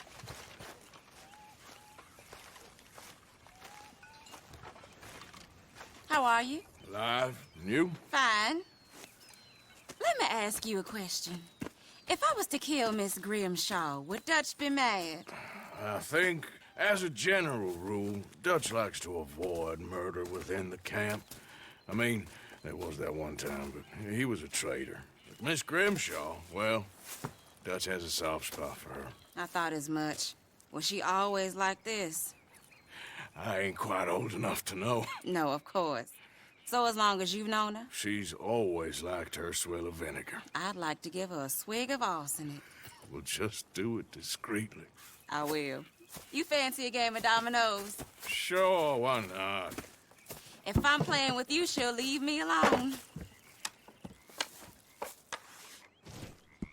How are you? Alive. And you? Fine. Let me ask you a question. If I was to kill Miss Grimshaw, would Dutch be mad? I think As a general rule, Dutch likes to avoid murder within the camp. I mean, there was that one time, but he was a traitor. Miss Grimshaw, well, Dutch has a soft spot for her. I thought as much. Was she always like this? I ain't quite old enough to know. No, of course. So as long as you've known her? She's always liked her swill of vinegar. I'd like to give her a swig of arsenic. We'll just do it discreetly. I will. You fancy a game of dominoes? Sure, why not? If I'm playing with you, she'll leave me alone.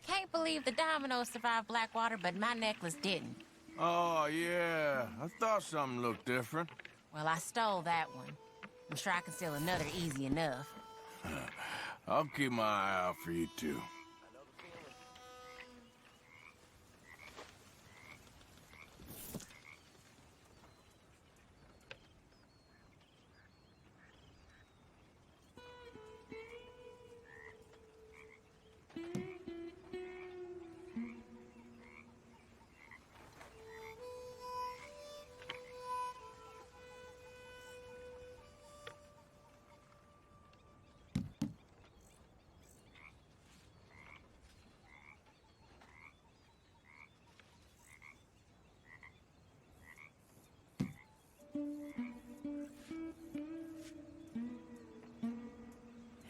Can't believe the dominoes survived Blackwater, but my necklace didn't. Oh, yeah. I thought something looked different. Well, I stole that one. I'm sure I can steal another easy enough. I'll keep my eye out for you, too.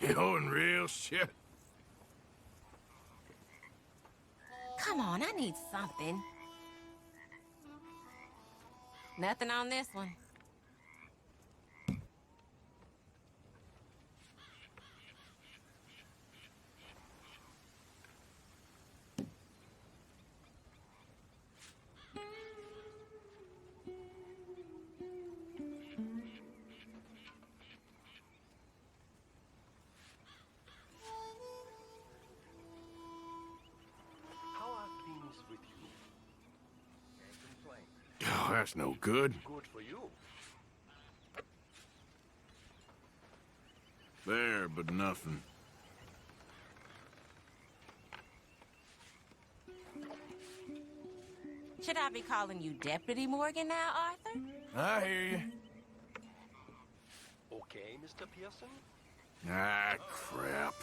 You're in real shit. Come on, I need something. Nothing on this one. Oh, that's no good. Good for you. There, but nothing. Should I be calling you Deputy Morgan now, Arthur? I hear you. Okay, Mr. Pearson? Ah, crap.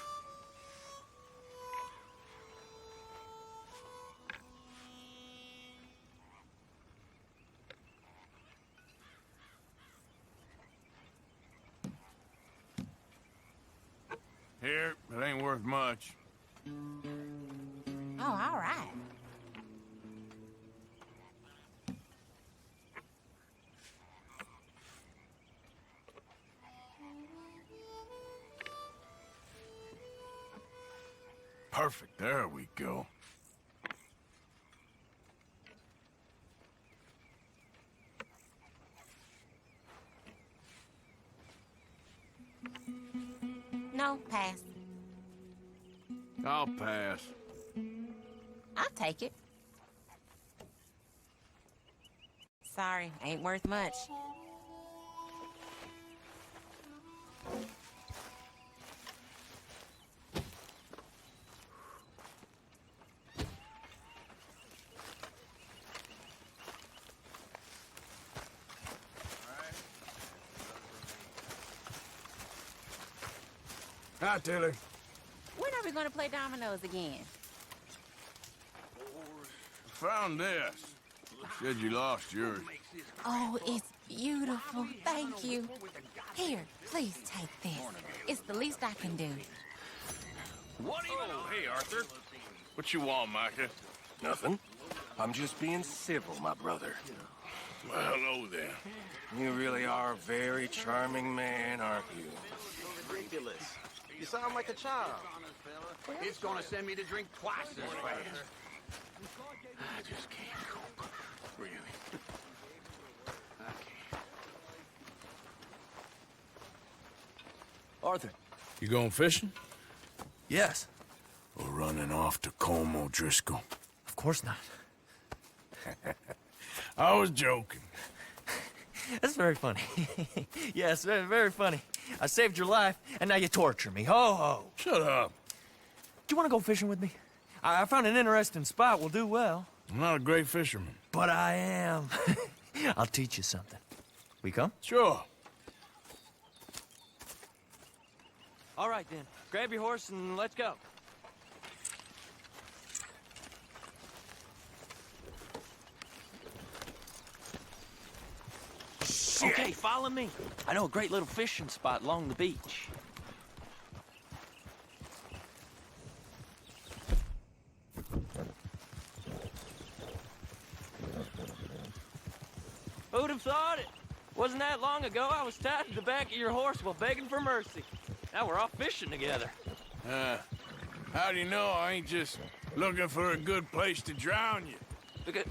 Here, it ain't worth much. Oh, all right. Perfect. There we go. No, pass. I'll pass. I'll take it. Sorry, ain't worth much. Hi, Tilly. When are we gonna play dominoes again? Found this. Said you lost yours. Oh, it's beautiful. Thank you. Here, please take this. It's the least I can do. What even? Oh, hey, Arthur. What you want, Micah? Nothing. I'm just being civil, my brother. Well, hello there. You really are a very charming man, aren't you? Ridiculous. You sound like a child. It's gonna send me to drink twice as fast. I just can't cope. Really. Arthur. You going fishing? Yes. Or running off to Colm O'Driscoll? Of course not. I was joking. That's very funny. Yes, very, very funny. I saved your life, and now you torture me. Ho, ho. Shut up. Do you want to go fishing with me? I found an interesting spot. We'll do well. I'm not a great fisherman. But I am. I'll teach you something. We come? Sure. All right, then. Grab your horse and let's go. Okay, follow me. I know a great little fishing spot along the beach. Who'd have thought it? Wasn't that long ago I was tied to the back of your horse while begging for mercy. Now we're off fishing together. How do you know I ain't just looking for a good place to drown you?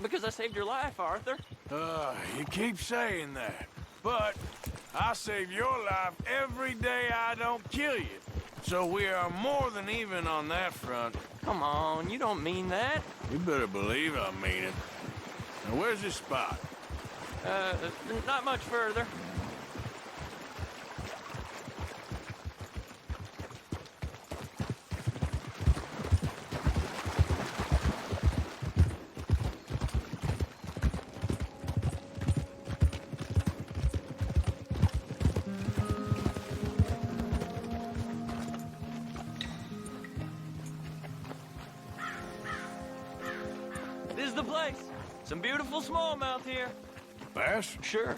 Because I saved your life, Arthur. You keep saying that. But I save your life every day I don't kill you. So we are more than even on that front. Come on, you don't mean that. You better believe I mean it. Now, where's this spot? Not much further. This is the place. Some beautiful smallmouth here. Bass? Sure.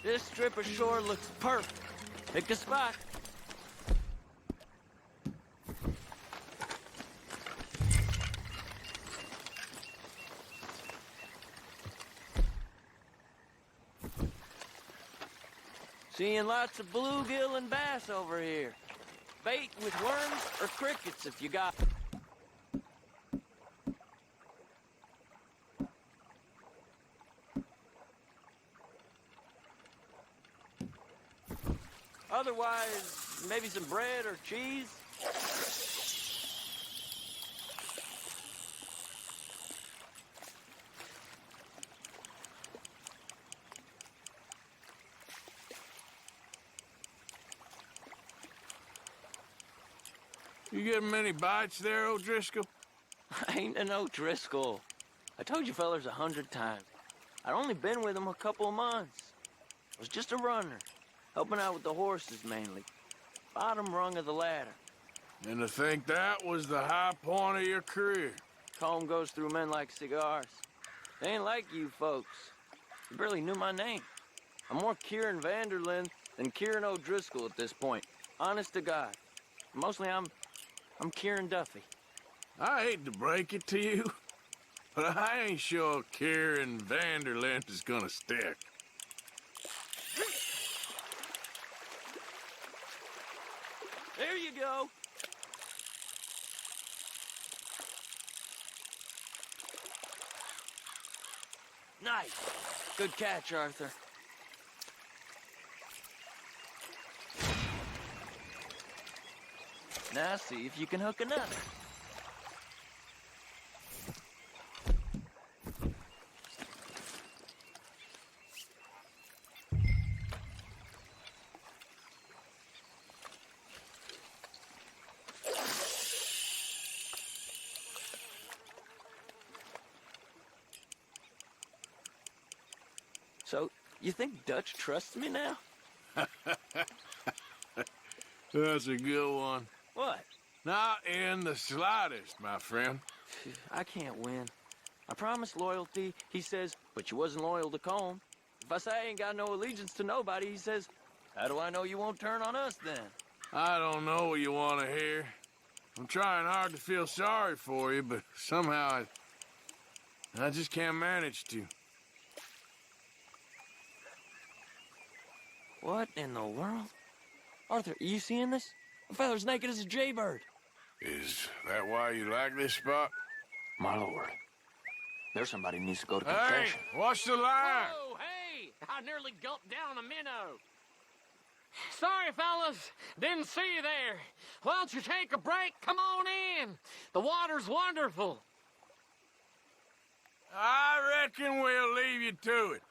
This strip of shore looks perfect. Pick a spot. Seeing lots of bluegill and bass over here. Bait with worms or crickets if you got. Otherwise, maybe some bread or cheese. You getting many bites there, O'Driscoll? I ain't an O'Driscoll. I told you fellers 100 times. I'd only been with him a couple of months. I was just a runner, helping out with the horses mainly. Bottom rung of the ladder. And to think that was the high point of your career. Comb goes through men like cigars. They ain't like you folks. You barely knew my name. I'm more Kieran Vanderlyn than Kieran O'Driscoll at this point. Honest to God. Mostly I'm Kieran Duffy. I hate to break it to you, but I ain't sure Kieran Vanderlyn is gonna stick. There you go. Nice. Good catch, Arthur. Now see if you can hook another. So, you think Dutch trusts me now? That's a good one. What? Not in the slightest, my friend. I can't win. I promised loyalty, he says, but you wasn't loyal to Combe. If I say I ain't got no allegiance to nobody, he says, how do I know you won't turn on us then? I don't know what you want to hear. I'm trying hard to feel sorry for you, but somehow I just can't manage to. What in the world? Arthur, are you seeing this? The feather's naked as a jaybird. Is that why you like this spot? My lord. There's somebody who needs to go to Hey, confession. watch the line! Oh, hey! I nearly gulped down a minnow. Sorry, fellas. Didn't see you there. Why don't you take a break? Come on in. The water's wonderful. I reckon we'll leave you to it.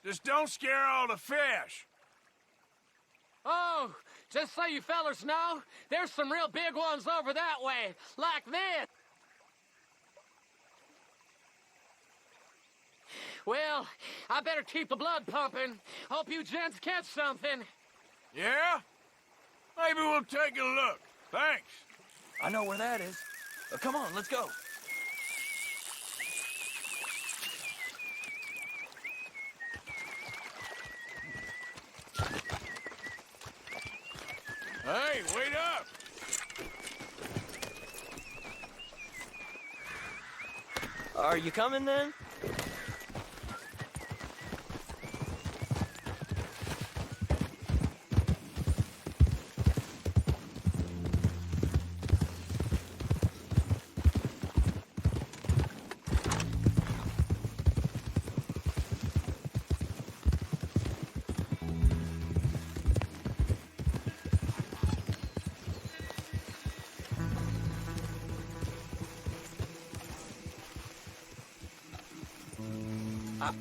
Just don't scare all the fish. Oh, just so you fellers know, there's some real big ones over that way, like this. Well, I better keep the blood pumping. Hope you gents catch something. Yeah? Maybe we'll take a look. Thanks. I know where that is. Come on, let's go. Hey, wait up! Are you coming then?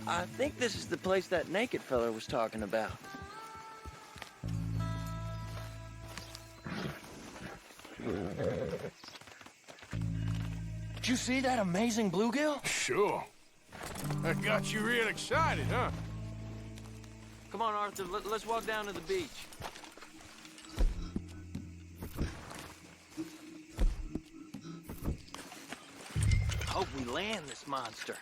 I think this is the place that naked fella was talking about. Did you see that amazing bluegill? Sure. That got you real excited, huh? Come on, Arthur, let's walk down to the beach. Hope we land this monster.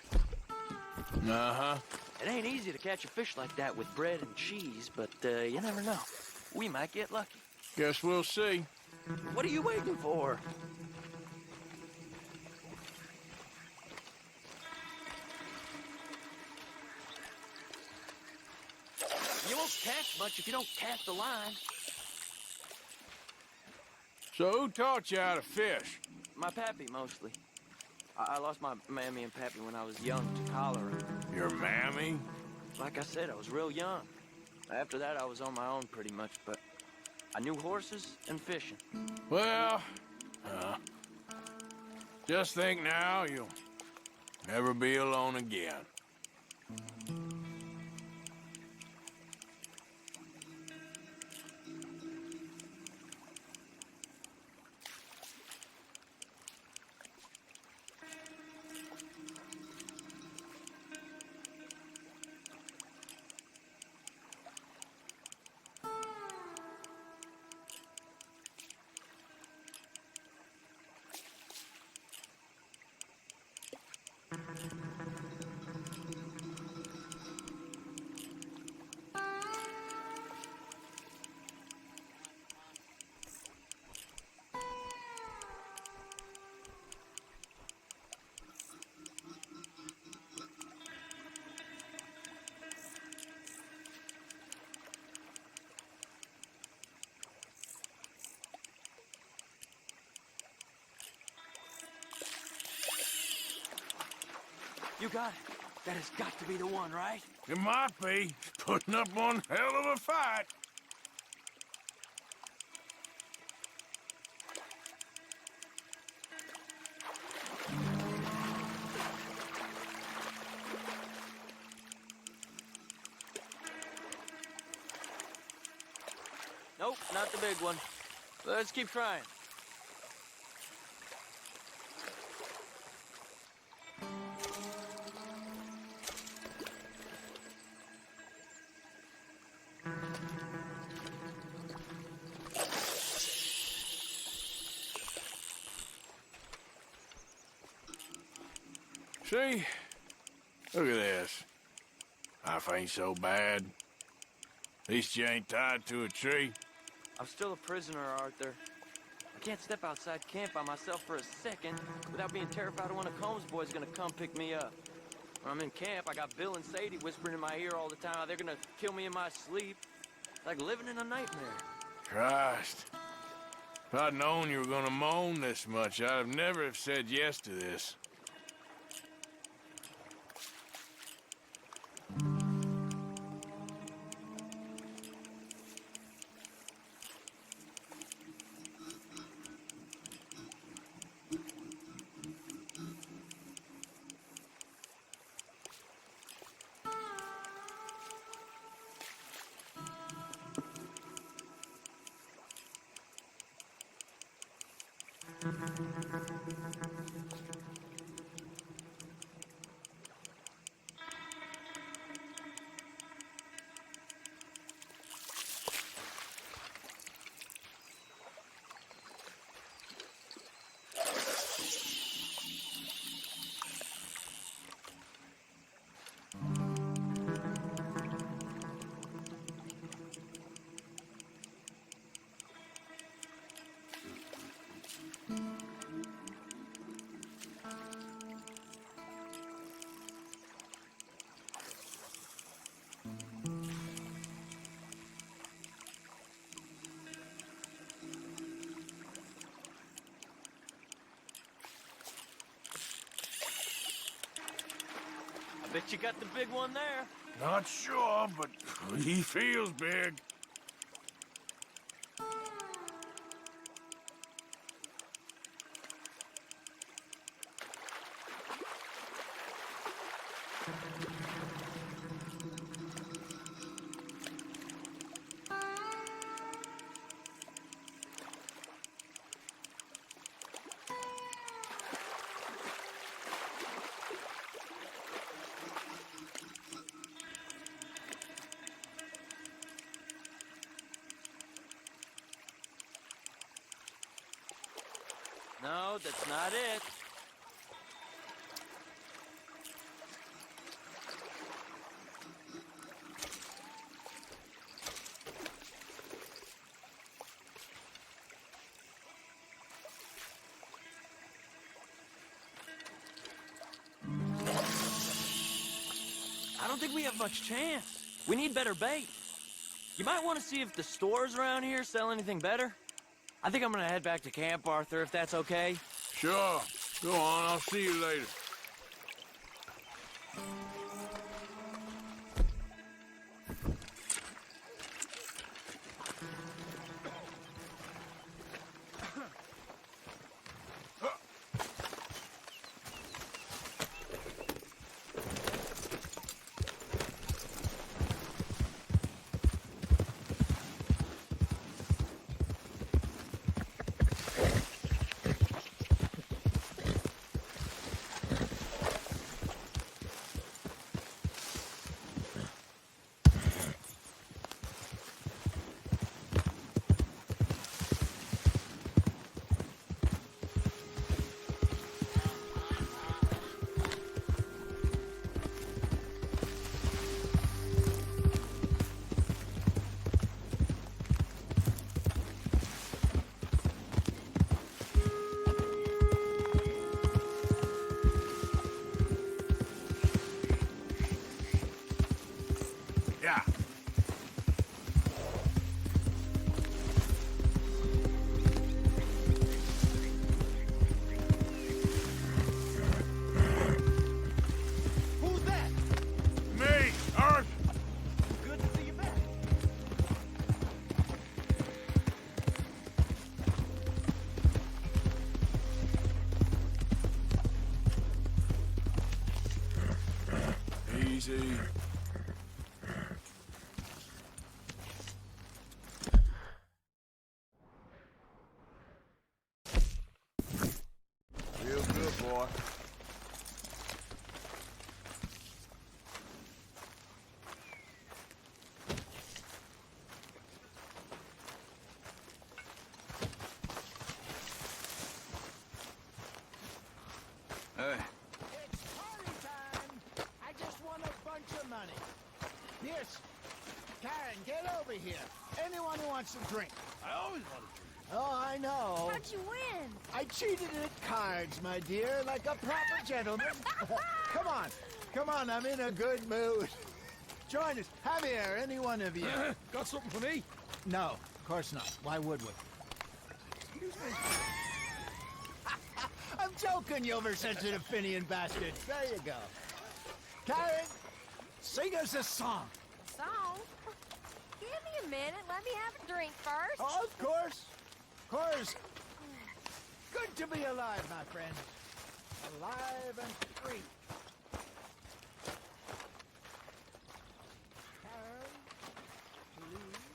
Uh-huh. It ain't easy to catch a fish like that with bread and cheese, but you never know. We might get lucky. Guess we'll see. What are you waiting for? You won't catch much if you don't cast the line. So who taught you how to fish? My pappy, mostly. I lost my mammy and pappy when I was young to cholera. Your mammy? Like I said, I was real young. After that, I was on my own pretty much, but I knew horses and fishing. Well, just think now you'll never be alone again. You got it. That has got to be the one, right? It might be. Putting up one hell of a fight. Nope, not the big one. Let's keep trying. See? Look at this. Life ain't so bad. At least you ain't tied to a tree. I'm still a prisoner, Arthur. I can't step outside camp by myself for a second without being terrified of one of Combs' boys gonna come pick me up. When I'm in camp, I got Bill and Sadie whispering in my ear all the time how they're gonna kill me in my sleep. Like living in a nightmare. Christ. If I'd known you were gonna moan this much, I'd have never have said yes to this. Bet you got the big one there. Not sure, but he feels big. No, that's not it. I don't think we have much chance. We need better bait. You might want to see if the stores around here sell anything better. I think I'm gonna head back to camp, Arthur, if that's okay. Sure. Go on, I'll see you later. Yeah. Who's that? Me, Arthur. Good to see you back. Easy. Real good, boy. Hey, It's party time. I just won a bunch of money. Yes. Karen, get over here. Anyone who wants a drink. I always want to drink. Oh, I know. How'd you win? I cheated at cards, my dear, like a proper gentleman. Come on. Come on, I'm in a good mood. Join us. Javier, any one of you. Got something for me? No, of course not. Why would we? Excuse me. I'm joking, you oversensitive Finian bastard. There you go. Karen, sing us a song. Song? Give me a minute. Let me have a drink first. Oh, of course. Of course. Good to be alive, my friend. Alive and free. Karen, please.